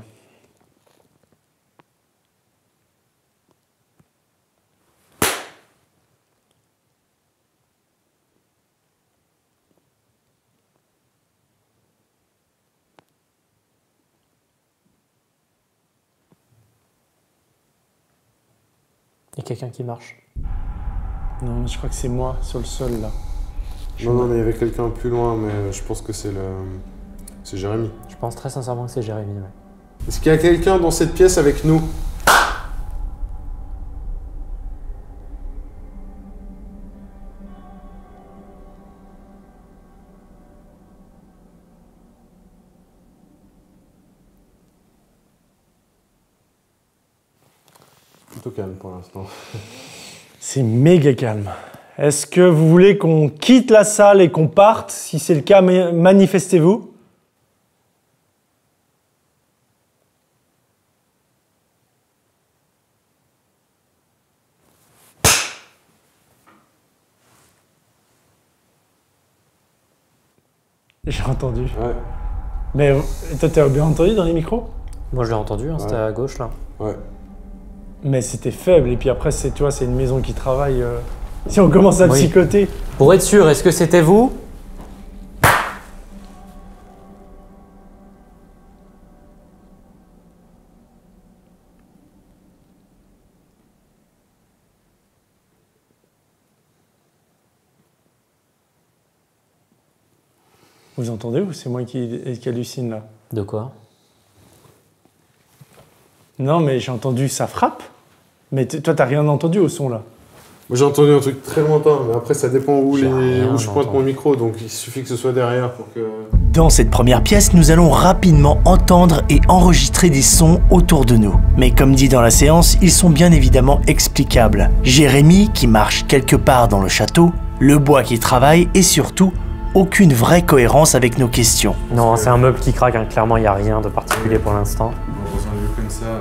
Il y a quelqu'un qui marche. Non, je crois que c'est moi sur le sol, là. Non, mais il y avait quelqu'un plus loin, mais je pense que c'est Jérémy. Je pense très sincèrement que c'est Jérémy, ouais. Est-ce qu'il y a quelqu'un dans cette pièce avec nous? Plutôt calme pour l'instant. C'est méga calme. Est-ce que vous voulez qu'on quitte la salle et qu'on parte? Si c'est le cas, manifestez-vous. J'ai entendu. Ouais. Mais toi, t'as bien entendu dans les micros? Moi je l'ai entendu, hein, c'était à gauche là. Ouais. Mais c'était faible, et puis après, c'est une maison qui travaille. Si on commence à psychoter. Pour être sûr, est-ce que c'était vous? Vous entendez ou c'est moi qui hallucine là? De quoi? Non, mais j'ai entendu ça frappe. Mais toi, t'as rien entendu au son là? Moi j'ai entendu un truc très lointain, mais après ça dépend où je pointe mon micro, donc il suffit que ce soit derrière pour que... Dans cette première pièce, nous allons rapidement entendre et enregistrer des sons autour de nous. Mais comme dit dans la séance, ils sont bien évidemment explicables. Jérémy qui marche quelque part dans le château, le bois qui travaille et surtout, aucune vraie cohérence avec nos questions. Non, c'est un meuble qui craque, hein. Clairement il n'y a rien de particulier pour l'instant.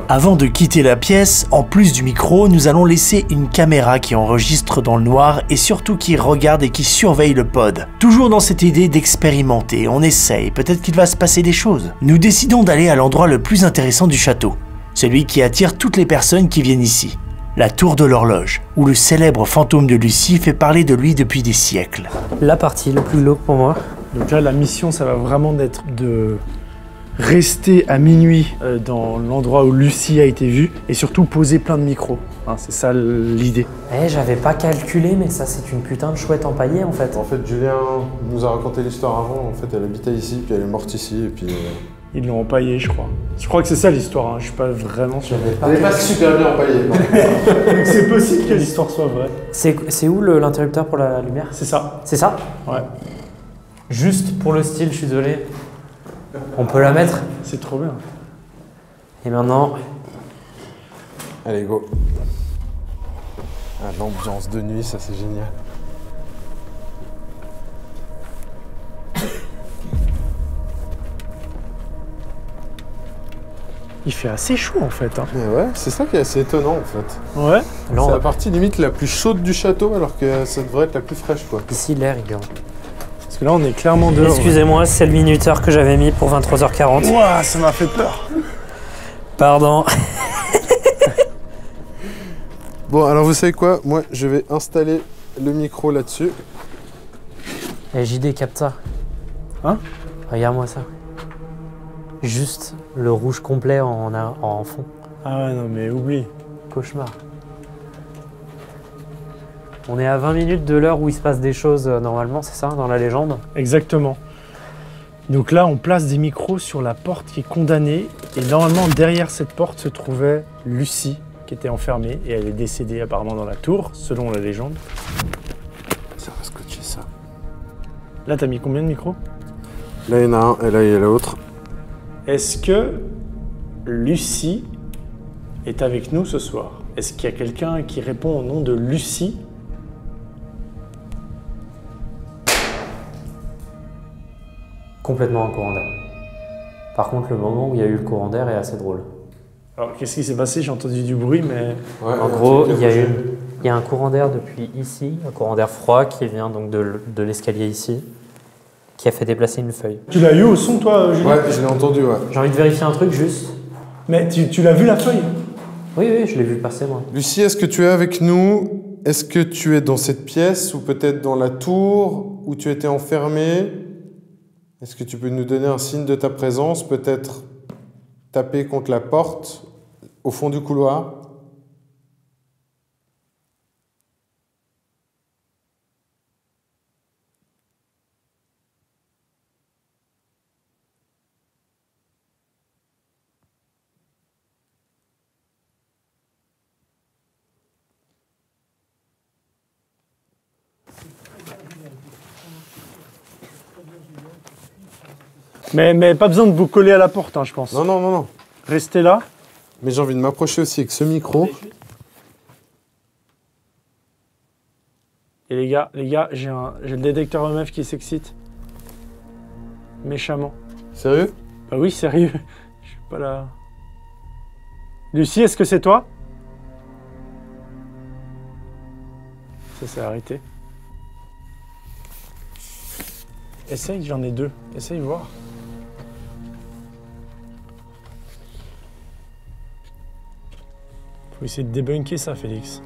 Avant de quitter la pièce, en plus du micro, nous allons laisser une caméra qui enregistre dans le noir et surtout qui regarde et qui surveille le pod. Toujours dans cette idée d'expérimenter, on essaye, peut-être qu'il va se passer des choses. Nous décidons d'aller à l'endroit le plus intéressant du château, celui qui attire toutes les personnes qui viennent ici. La tour de l'horloge, où le célèbre fantôme de Lucie fait parler de lui depuis des siècles. La partie le plus glauque pour moi. Donc là, la mission, ça va vraiment être de rester à minuit dans l'endroit où Lucie a été vue et surtout poser plein de micros. Hein, c'est ça l'idée. J'avais pas calculé, mais ça c'est une putain de chouette empaillée en fait. En fait, Julien nous a raconté l'histoire avant. En fait, elle habitait ici, puis elle est morte ici, et puis... Ils l'ont empaillée, je crois. Je crois que c'est ça l'histoire, hein. Je suis pas vraiment sûr. Elle n'est pas super bien empaillée. Donc c'est possible que l'histoire soit vraie. C'est où l'interrupteur pour la lumière? C'est ça. C'est ça? Ouais. Juste pour le style, je suis désolé. On peut la mettre? C'est trop bien. Et maintenant... Allez, go. Ah, l'ambiance de nuit, ça c'est génial. Il fait assez chaud en fait. Hein. Mais ouais, c'est ça qui est assez étonnant en fait. Ouais. C'est la partie limite la plus chaude du château alors que ça devrait être la plus fraîche quoi. Ici l'air il est... Parce que là on est clairement dehors. Excusez-moi, c'est le minuteur que j'avais mis pour 23h40. Ouah, ça m'a fait peur. Pardon. Bon alors vous savez quoi? Moi je vais installer le micro là-dessus. Et JD capte ça. Hein? Regarde-moi ça. Juste le rouge complet en fond. Ah ouais, non mais oublie. Cauchemar. On est à 20 minutes de l'heure où il se passe des choses normalement, c'est ça, dans la légende? Exactement. Donc là, on place des micros sur la porte qui est condamnée. Et normalement, derrière cette porte se trouvait Lucie, qui était enfermée. Et elle est décédée apparemment dans la tour, selon la légende. Ça va scotcher ça. Là, t'as mis combien de micros? Là, il y en a un et là, il y a l'autre. Est-ce que Lucie est avec nous ce soir? Est-ce qu'il y a quelqu'un qui répond au nom de Lucie? Complètement un courant d'air. Par contre, le moment où il y a eu le courant d'air est assez drôle. Alors, qu'est-ce qui s'est passé? J'ai entendu du bruit, mais... Ouais, en gros, il y a un courant d'air depuis ici, un courant d'air froid qui vient donc de l'escalier ici, qui a fait déplacer une feuille. Tu l'as eu au son, toi, Julien? Ouais, je l'ai entendu, ouais. J'ai envie de vérifier un truc juste. Mais tu l'as vu, la feuille? Oui, je l'ai vu passer, moi. Lucie, est-ce que tu es avec nous? Est-ce que tu es dans cette pièce ou peut-être dans la tour où tu étais enfermée? Est-ce que tu peux nous donner un signe de ta présence? Peut-être taper contre la porte au fond du couloir? Mais pas besoin de vous coller à la porte, hein, je pense. Non. Restez là. Mais j'ai envie de m'approcher aussi avec ce micro. Et les gars, j'ai le détecteur EMF qui s'excite. Méchamment. Sérieux? Bah oui, sérieux. Je suis pas là. Lucie, est-ce que c'est toi? Ça s'est arrêté. Essaye, j'en ai deux. Essaye voir. Faut essayer de débunker ça, Félix.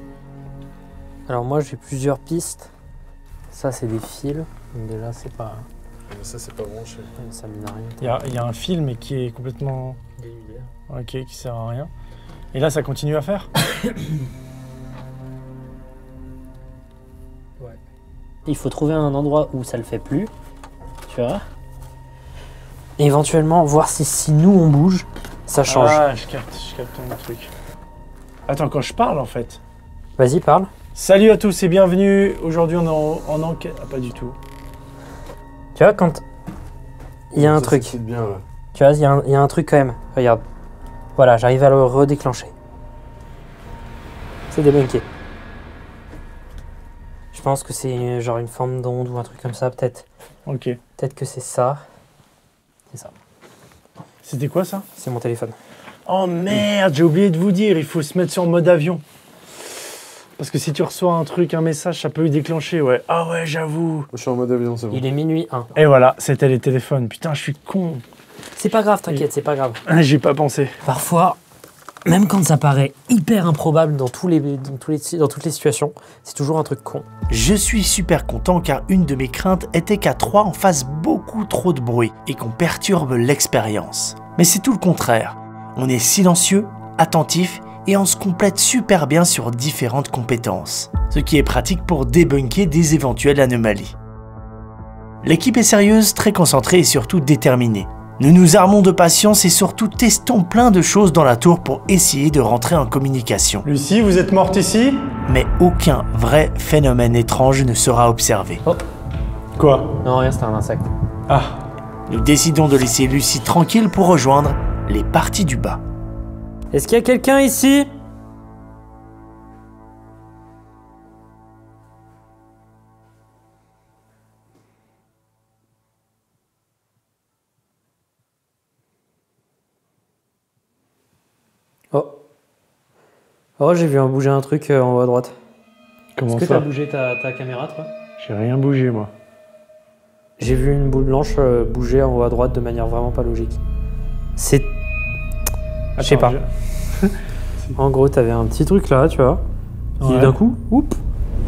Alors moi j'ai plusieurs pistes. Ça c'est des fils. Donc déjà c'est pas... Ça c'est pas branché. Ça mine à rien. Il y a un fil mais qui est complètement... Ok, qui sert à rien. Et là ça continue à faire? Ouais. Il faut trouver un endroit où ça le fait plus. Tu vois? Et éventuellement voir si nous on bouge, ça change. Ah, je capte ton truc. Attends, quand je parle en fait. Vas-y, parle. Salut à tous et bienvenue. Aujourd'hui on est en enquête. Ah, pas du tout. Tu vois, quand il y a un truc. Bien, là. Tu vois, il y a un truc quand même. Regarde. Voilà, j'arrive à le redéclencher. C'est débunké. Je pense que c'est genre une forme d'onde ou un truc comme ça, peut-être. Ok. Peut-être que c'est ça. C'est ça. C'était quoi ça? C'est mon téléphone. Oh merde, j'ai oublié de vous dire, il faut se mettre sur mode avion. Parce que si tu reçois un truc, un message, ça peut déclencher, ouais. Ah ouais, j'avoue. Je suis en mode avion, c'est bon. Il est minuit 1. Et voilà, c'était les téléphones. Putain, je suis con. C'est pas grave, t'inquiète, c'est pas grave. J'ai pas pensé. Parfois, même quand ça paraît hyper improbable dans toutes les situations, c'est toujours un truc con. Je suis super content car une de mes craintes était qu'à 3 on fasse beaucoup trop de bruit et qu'on perturbe l'expérience. Mais c'est tout le contraire. On est silencieux, attentif et on se complète super bien sur différentes compétences, ce qui est pratique pour débunker des éventuelles anomalies. L'équipe est sérieuse, très concentrée et surtout déterminée. Nous nous armons de patience et surtout testons plein de choses dans la tour pour essayer de rentrer en communication. Lucie, vous êtes morte ici? Mais aucun vrai phénomène étrange ne sera observé. Oh. Quoi? Non, rien, c'était un insecte. Ah. Nous décidons de laisser Lucie tranquille pour rejoindre les parties du bas. Est-ce qu'il y a quelqu'un ici? Oh. Oh, j'ai vu bouger un truc en haut à droite. Comment ça? Est-ce que t'as bougé ta caméra, toi? J'ai rien bougé, moi. J'ai vu une boule blanche bouger en haut à droite de manière vraiment pas logique. C'est... Je sais pas. En gros, t'avais un petit truc là, tu vois. Qui d'un coup, oups.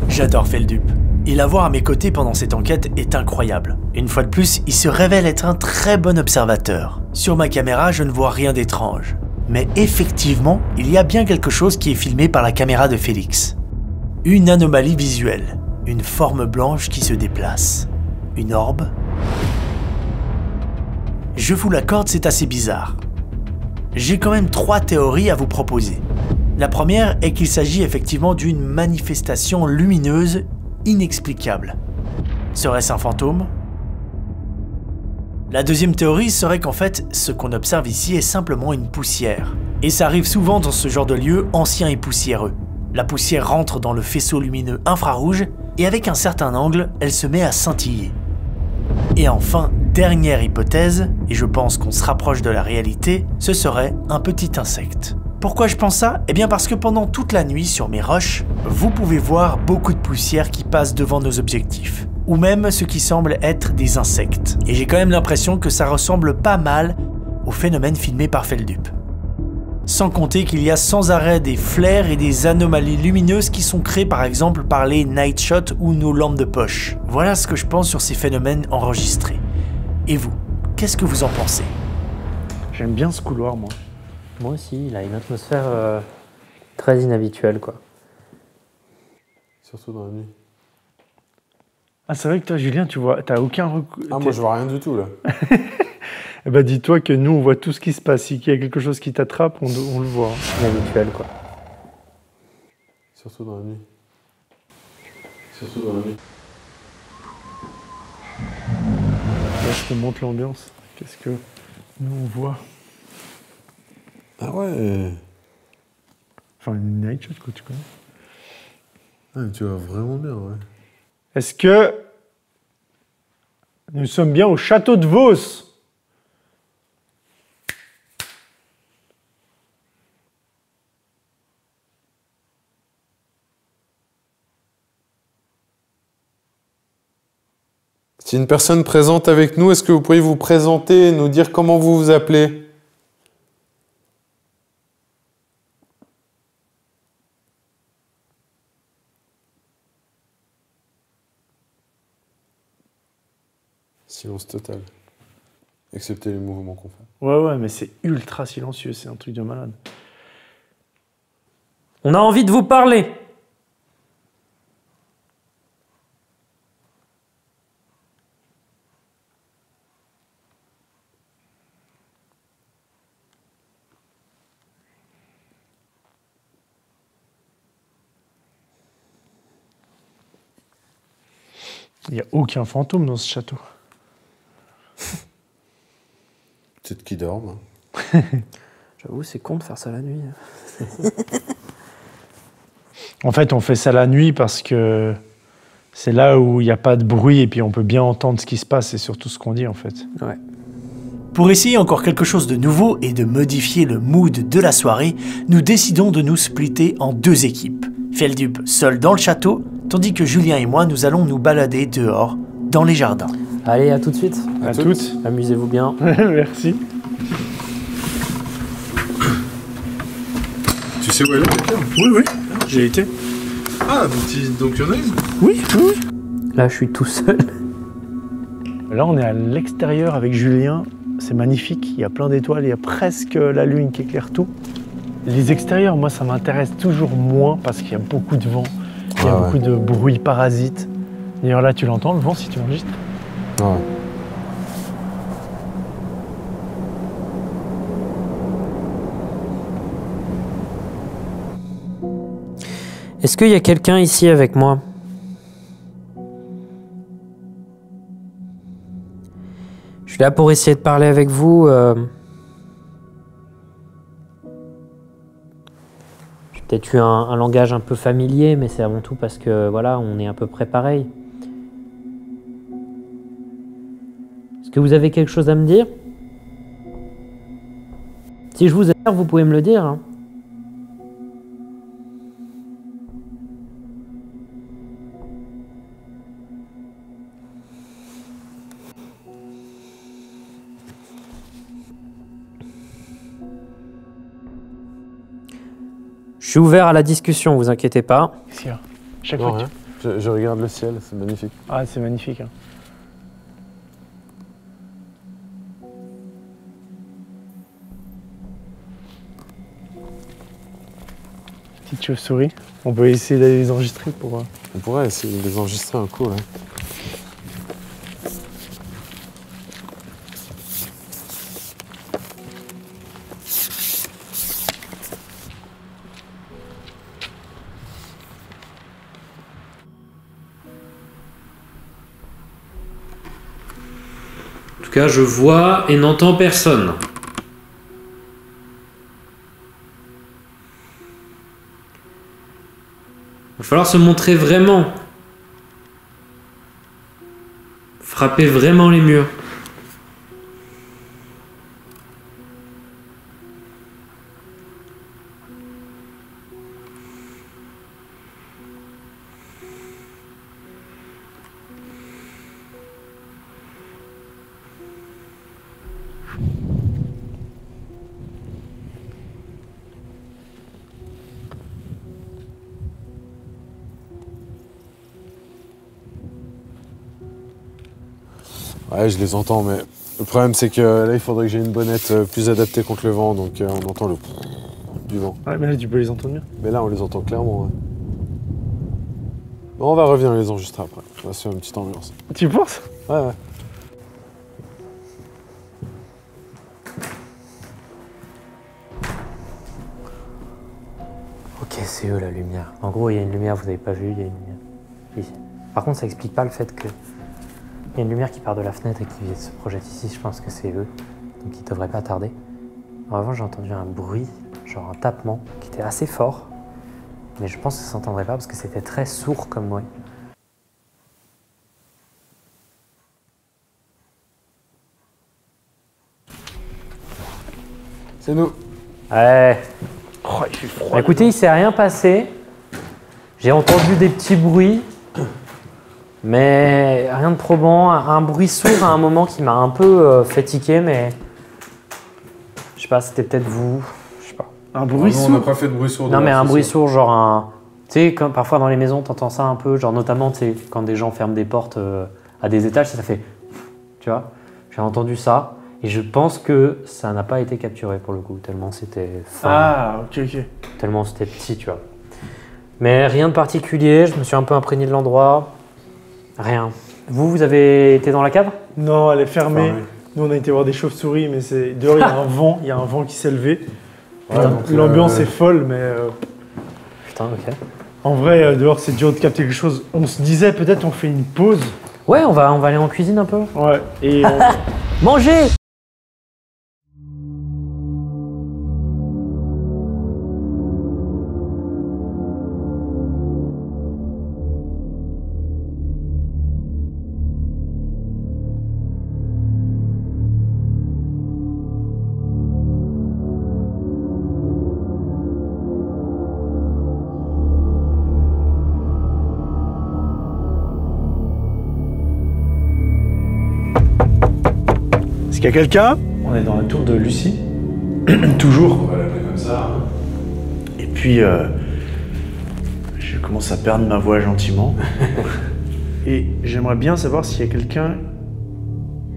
J'adore Feldup. Et l'avoir à mes côtés pendant cette enquête est incroyable. Une fois de plus, il se révèle être un très bon observateur. Sur ma caméra, je ne vois rien d'étrange. Mais effectivement, il y a bien quelque chose qui est filmé par la caméra de Félix. Une anomalie visuelle. Une forme blanche qui se déplace. Une orbe. Je vous l'accorde, c'est assez bizarre. J'ai quand même 3 théories à vous proposer. La première est qu'il s'agit effectivement d'une manifestation lumineuse inexplicable. Serait-ce un fantôme? La deuxième théorie serait qu'en fait, ce qu'on observe ici est simplement une poussière. Et ça arrive souvent dans ce genre de lieu ancien et poussiéreux. La poussière rentre dans le faisceau lumineux infrarouge et avec un certain angle, elle se met à scintiller. Et enfin, dernière hypothèse, et je pense qu'on se rapproche de la réalité, ce serait un petit insecte. Pourquoi je pense ça? Eh bien parce que pendant toute la nuit sur mes roches, vous pouvez voir beaucoup de poussière qui passe devant nos objectifs. Ou même ce qui semble être des insectes. Et j'ai quand même l'impression que ça ressemble pas mal au phénomène filmé par Feldup. Sans compter qu'il y a sans arrêt des flares et des anomalies lumineuses qui sont créées par exemple par les night shots ou nos lampes de poche. Voilà ce que je pense sur ces phénomènes enregistrés. Et vous, qu'est-ce que vous en pensez? J'aime bien ce couloir, moi. Moi aussi, il a une atmosphère très inhabituelle, quoi. Surtout dans la nuit. Ah, c'est vrai que toi, Julien, tu vois, t'as aucun recours. Ah, moi, je vois rien du tout, là. Eh ben, dis-toi que nous, on voit tout ce qui se passe. Si il y a quelque chose qui t'attrape, on le voit. Inhabituel, quoi. Surtout dans la nuit. Surtout dans la nuit. Là, je te montre l'ambiance. Qu'est-ce que nous, on voit? Ah ouais. Enfin, une night shot, quoi, tu connais. Ah, mais tu vois vraiment bien, ouais. Est-ce que nous sommes bien au château de Vos? Si une personne présente avec nous, est-ce que vous pourriez vous présenter et nous dire comment vous vous appelez? Silence total. Excepté les mouvements qu'on fait. Ouais, mais c'est ultra silencieux, c'est un truc de malade. On a envie de vous parler. Il n'y a aucun fantôme dans ce château. Peut-être qu'ils dorment. J'avoue, c'est con de faire ça la nuit. En fait, on fait ça la nuit parce que c'est là où il n'y a pas de bruit et puis on peut bien entendre ce qui se passe et surtout ce qu'on dit en fait. Ouais. Pour essayer encore quelque chose de nouveau et de modifier le mood de la soirée, nous décidons de nous splitter en 2 équipes. Feldup seul dans le château, tandis que Julien et moi nous allons nous balader dehors, dans les jardins. Allez, à tout de suite. À toutes. Amusez-vous bien. Merci. Tu sais où elle est, quelqu'un? Oui, j'ai été. Ah, donc il y en a une? Oui. Là, je suis tout seul. Là, on est à l'extérieur avec Julien. C'est magnifique. Il y a plein d'étoiles. Il y a presque la lune qui éclaire tout. Les extérieurs, moi, ça m'intéresse toujours moins parce qu'il y a beaucoup de vent. Il y a beaucoup de bruit parasite. D'ailleurs, là, tu l'entends, le vent, si tu enregistres. Ouais. Est-ce qu'il y a quelqu'un ici avec moi? Je suis là pour essayer de parler avec vous. J'ai peut-être eu un langage un peu familier, mais c'est avant tout parce que voilà, on est à peu près pareil. Est-ce que vous avez quelque chose à me dire? Si je vous énerve, vous pouvez me le dire. Hein. Je suis ouvert à la discussion, vous inquiétez pas. Qu'est-ce qu'il y a? Chaque Non, fois rien. Je regarde le ciel, c'est magnifique. Ah, c'est magnifique. Hein. Petite chauve-souris. On peut essayer d'aller les enregistrer pour... On pourrait essayer de les enregistrer un coup, là. En tout cas, je vois et n'entends personne. Il va falloir se montrer vraiment. Frapper vraiment les murs. Ouais, je les entends, mais le problème c'est que là il faudrait que j'ai une bonnette plus adaptée contre le vent, donc on entend le du vent. Ouais, mais là tu peux les entendre bien. Mais là on les entend clairement. Ouais. Bon, on va revenir les enregistrer après. On va se faire une petite ambiance. Tu penses? Ouais. Ok, c'est eux la lumière. En gros, il y a une lumière, vous n'avez pas vu, il y a une lumière. Ici. Par contre, ça explique pas le fait que il y a une lumière qui part de la fenêtre et qui se projette ici. Je pense que c'est eux, donc ils devraient pas tarder. En revanche, j'ai entendu un bruit, genre un tapement, qui était assez fort, mais je pense que ça s'entendrait pas parce que c'était très sourd comme bruit. C'est nous. Ouais. Oh, il fait froid. Écoutez, il s'est rien passé. J'ai entendu des petits bruits. Mais rien de probant, un bruit sourd à un moment qui m'a un peu fait tiquer, mais je sais pas, c'était peut-être vous, je sais pas. Un bruit sourd? On n'a pas fait de bruit sourd. Non mais un bruit sourd, genre un... Tu sais, comme parfois dans les maisons, t'entends ça un peu, genre notamment, tu sais, quand des gens ferment des portes à des étages, ça fait... tu vois. J'ai entendu ça et je pense que ça n'a pas été capturé pour le coup, tellement c'était fin. Ah, ok. Tellement c'était petit, tu vois. Mais rien de particulier, je me suis un peu imprégné de l'endroit. Rien. Vous avez été dans la cave? Non, elle est fermée. Nous, on a été voir des chauves-souris, mais c'est dehors, il y a un vent qui s'est levé. Ouais, l'ambiance est folle, mais... Putain, ok. En vrai, dehors, c'est dur de capter quelque chose. On se disait, peut-être, on fait une pause. Ouais, on va aller en cuisine un peu. Ouais, et... Manger! Est-ce qu'il y a quelqu'un? On est dans la tour de Lucie. Toujours. On va l'appeler comme ça. Et puis, je commence à perdre ma voix gentiment. Et j'aimerais bien savoir s'il y a quelqu'un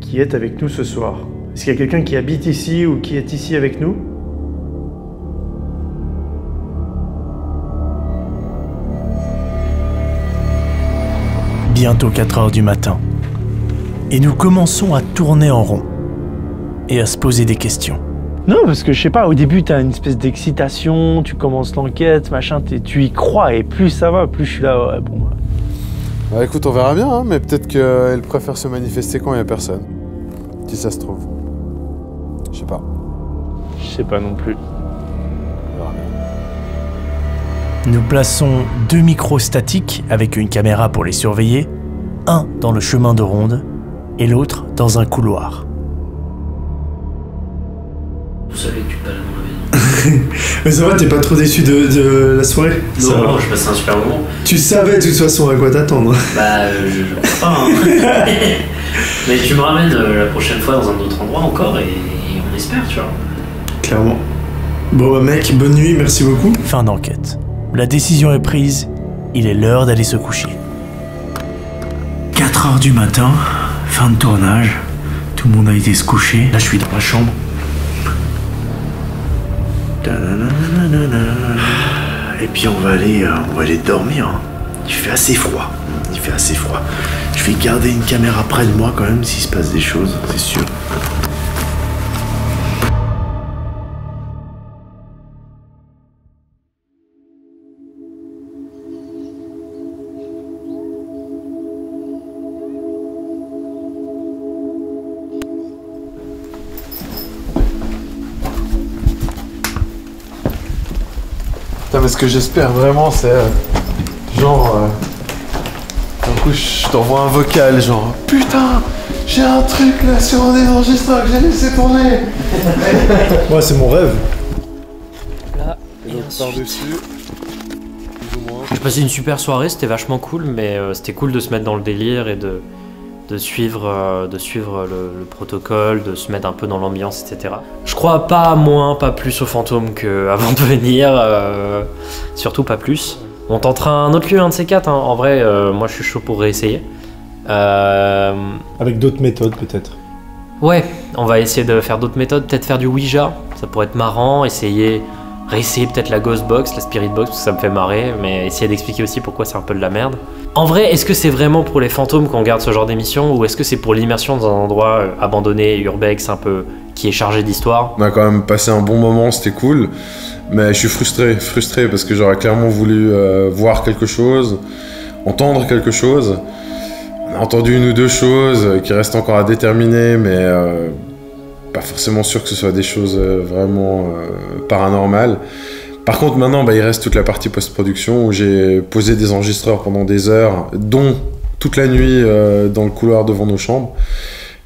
qui est avec nous ce soir. Est-ce qu'il y a quelqu'un qui habite ici ou qui est ici avec nous? Bientôt 4 heures du matin. Et nous commençons à tourner en rond. Et à se poser des questions. Non, parce que je sais pas, au début t'as une espèce d'excitation, tu commences l'enquête, machin, tu y crois, et plus ça va, plus je suis là, ouais, bon. Bah écoute, on verra bien, hein, mais peut-être qu'elle préfère se manifester quand il n'y a personne. Si ça se trouve. Je sais pas. Je sais pas non plus. On verra bien. Nous plaçons 2 micros statiques avec une caméra pour les surveiller, un dans le chemin de ronde et l'autre dans un couloir. Vous savez que tu passes dans la vie. Mais ça va, t'es pas trop déçu de la soirée? Non, je passe un super moment. Tu savais de toute façon à quoi t'attendre. Bah, je crois pas. Hein. Mais tu me ramènes la prochaine fois dans un autre endroit encore et on espère, tu vois. Clairement. Bon bah mec, bonne nuit, merci beaucoup. Fin d'enquête. La décision est prise, il est l'heure d'aller se coucher. 4 heures du matin, fin de tournage. Tout le monde a été se coucher. Là, je suis dans ma chambre. Et puis on va aller dormir. Il fait assez froid. Je vais garder une caméra près de moi quand même s'il se passe des choses, c'est sûr. Putain, mais ce que j'espère vraiment, c'est genre d'un coup je t'envoie un vocal genre putain, j'ai un truc là sur un enregistreur que j'ai laissé tourner. Moi c'est mon rêve. Là, et donc par-dessus, plus ou moins. J'ai passé une super soirée, c'était vachement cool, mais c'était cool de se mettre dans le délire et de suivre le protocole, de se mettre un peu dans l'ambiance, etc. Je crois pas moins, pas plus aux fantômes qu'avant de venir, surtout pas plus. On tentera un autre lieu, un de ces 4, hein. En vrai, moi je suis chaud pour réessayer. Avec d'autres méthodes peut-être. Ouais, on va essayer de faire d'autres méthodes, peut-être faire du Ouija, ça pourrait être marrant, réessayer peut-être la Ghost Box, la Spirit Box, parce que ça me fait marrer, mais essayer d'expliquer aussi pourquoi c'est un peu de la merde. En vrai, est-ce que c'est vraiment pour les fantômes qu'on regarde ce genre d'émission, ou est-ce que c'est pour l'immersion dans un endroit abandonné, urbex, un peu, qui est chargé d'histoire? On a quand même passé un bon moment, c'était cool, mais je suis frustré parce que j'aurais clairement voulu voir quelque chose, entendre quelque chose. On a entendu 1 ou 2 choses qui restent encore à déterminer, mais pas forcément sûr que ce soit des choses vraiment paranormales. Par contre, maintenant, il reste toute la partie post-production où j'ai posé des enregistreurs pendant des heures, dont toute la nuit dans le couloir devant nos chambres.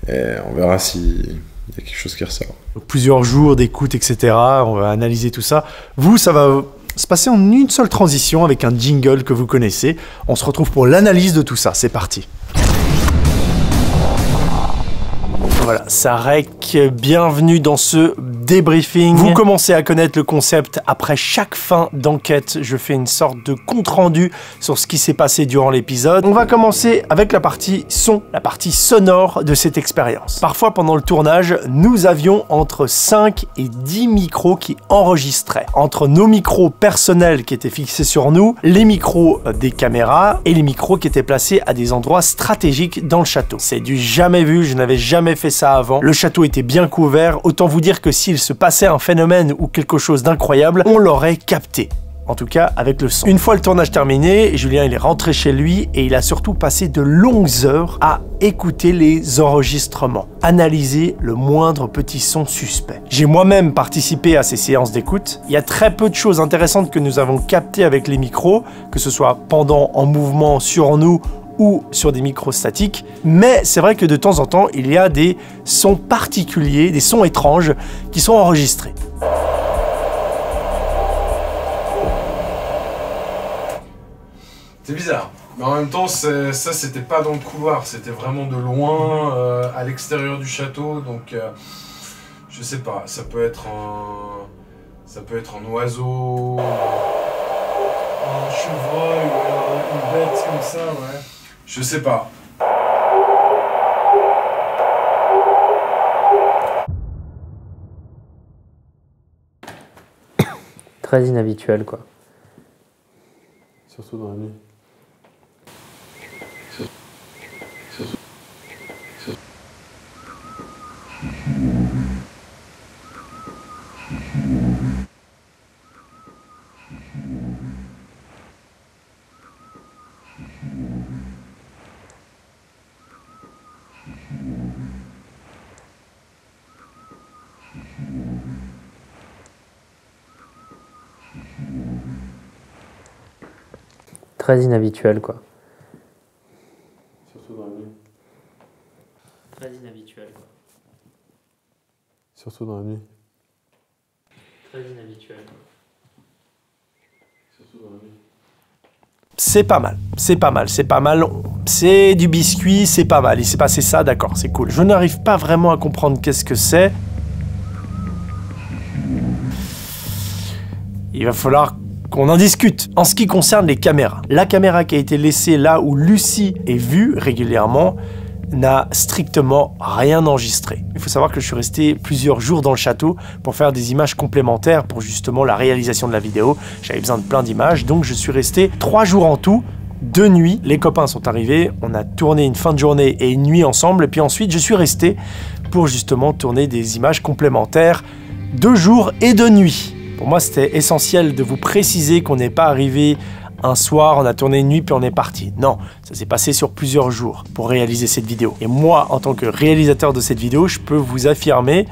Et on verra s'il y a quelque chose qui ressort. Plusieurs jours d'écoute, etc. On va analyser tout ça. Vous, ça va se passer en une seule transition avec un jingle que vous connaissez. On se retrouve pour l'analyse de tout ça. C'est parti. Voilà, Sarek, bienvenue dans ce débriefing. Vous commencez à connaître le concept. Après chaque fin d'enquête, je fais une sorte de compte-rendu sur ce qui s'est passé durant l'épisode. On va commencer avec la partie son, la partie sonore de cette expérience. Parfois, pendant le tournage, nous avions entre 5 et 10 micros qui enregistraient. Entre nos micros personnels qui étaient fixés sur nous, les micros des caméras et les micros qui étaient placés à des endroits stratégiques dans le château. C'est du jamais vu, je n'avais jamais fait ça avant. Le château était bien couvert, autant vous dire que s'il se passait un phénomène ou quelque chose d'incroyable, on l'aurait capté. En tout cas, avec le son. Une fois le tournage terminé, Julien il est rentré chez lui et il a surtout passé de longues heures à écouter les enregistrements, analyser le moindre petit son suspect. J'ai moi-même participé à ces séances d'écoute. Il y a très peu de choses intéressantes que nous avons captées avec les micros, que ce soit pendant, en mouvement, sur nous ou sur des micros statiques, mais c'est vrai que de temps en temps, il y a des sons particuliers, des sons étranges qui sont enregistrés. C'est bizarre, mais en même temps, ça c'était pas dans le couloir, c'était vraiment de loin, à l'extérieur du château, donc je sais pas, ça peut être un oiseau, un chevreuil, une bête comme ça, ouais. Je sais pas. Très inhabituel, quoi. Surtout dans la nuit. Très inhabituel, quoi. Surtout dans la nuit. Très inhabituel, quoi. Surtout dans la nuit. Très inhabituel, quoi. Surtout dans la nuit. C'est pas mal, c'est pas mal, c'est pas mal. C'est du biscuit, c'est pas mal. Il s'est passé ça, d'accord, c'est cool. Je n'arrive pas vraiment à comprendre qu'est-ce que c'est. Il va falloir qu'on en discute. En ce qui concerne les caméras, la caméra qui a été laissée là où Lucie est vue régulièrement n'a strictement rien enregistré. Il faut savoir que je suis resté plusieurs jours dans le château pour faire des images complémentaires pour justement la réalisation de la vidéo. J'avais besoin de plein d'images, donc je suis resté 3 jours en tout, 2 nuits. Les copains sont arrivés, on a tourné une fin de journée et une nuit ensemble, et puis ensuite je suis resté pour justement tourner des images complémentaires 2 jours et 2 nuits. Pour moi, c'était essentiel de vous préciser qu'on n'est pas arrivé un soir, on a tourné une nuit, puis on est parti. Non, ça s'est passé sur plusieurs jours pour réaliser cette vidéo. Et moi, en tant que réalisateur de cette vidéo, je peux vous affirmer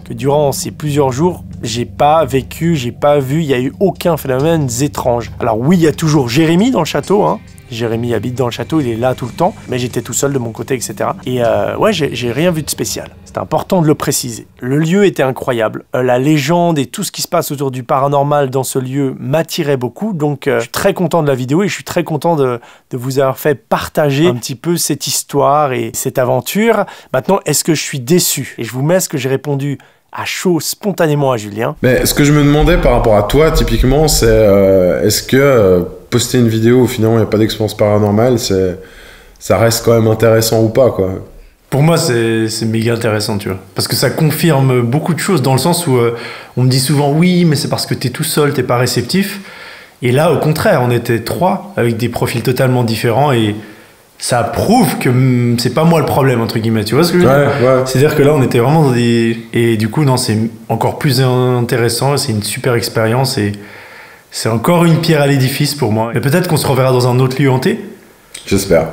que durant ces plusieurs jours, j'ai pas vécu, j'ai pas vu, il n'y a eu aucun phénomène étrange. Alors oui, il y a toujours Jérémy dans le château, hein. Jérémy habite dans le château, il est là tout le temps, mais j'étais tout seul de mon côté, etc. Et ouais, j'ai rien vu de spécial. C'est important de le préciser. Le lieu était incroyable. La légende et tout ce qui se passe autour du paranormal dans ce lieu m'attirait beaucoup, donc je suis très content de la vidéo et je suis très content de vous avoir fait partager un petit peu cette histoire et cette aventure. Maintenant, est-ce que je suis déçu? Et je vous mets ce que j'ai répondu à chaud spontanément à Julien. Mais ce que je me demandais par rapport à toi, typiquement, c'est est-ce que poster une vidéo où finalement il n'y a pas d'expérience paranormale, ça reste quand même intéressant ou pas, quoi? Pour moi, c'est méga intéressant, tu vois. Parce que ça confirme beaucoup de choses, dans le sens où on me dit souvent oui, mais c'est parce que t'es tout seul, t'es pas réceptif. Et là, au contraire, on était 3 avec des profils totalement différents et ça prouve que c'est pas moi le problème, entre guillemets, tu vois ce que je veux dire? Ouais. C'est-à-dire que là, on était vraiment dans des... Et du coup, non, c'est encore plus intéressant, c'est une super expérience et c'est encore une pierre à l'édifice pour moi. Mais peut-être qu'on se reverra dans un autre lieu hanté. J'espère.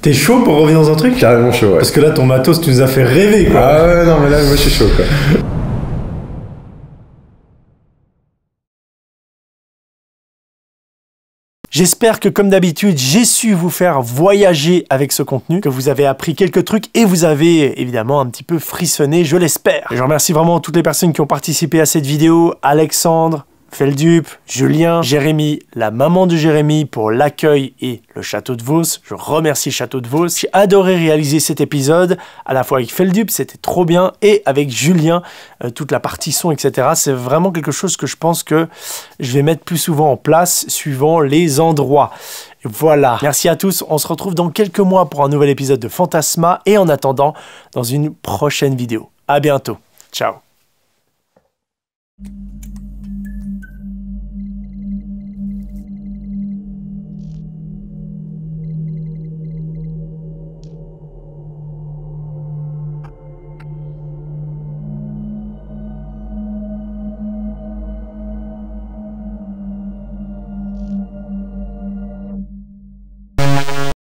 T'es chaud pour revenir dans un truc? Carrément chaud, ouais. Parce que là, ton matos, tu nous as fait rêver, quoi. Ah ouais, non, mais là, moi, je suis chaud, quoi. J'espère que, comme d'habitude, j'ai su vous faire voyager avec ce contenu, que vous avez appris quelques trucs et vous avez évidemment un petit peu frissonné, je l'espère. Je remercie vraiment toutes les personnes qui ont participé à cette vidéo, Alexandre, Feldup, Julien, Jérémy, la maman de Jérémy pour l'accueil et le château de Vos. Je remercie Château de Vos. J'ai adoré réaliser cet épisode, à la fois avec Feldup, c'était trop bien, et avec Julien, toute la partie son, etc. C'est vraiment quelque chose que je pense que je vais mettre plus souvent en place, suivant les endroits. Voilà, merci à tous, on se retrouve dans quelques mois pour un nouvel épisode de Fantasma, et en attendant, dans une prochaine vidéo. À bientôt, ciao.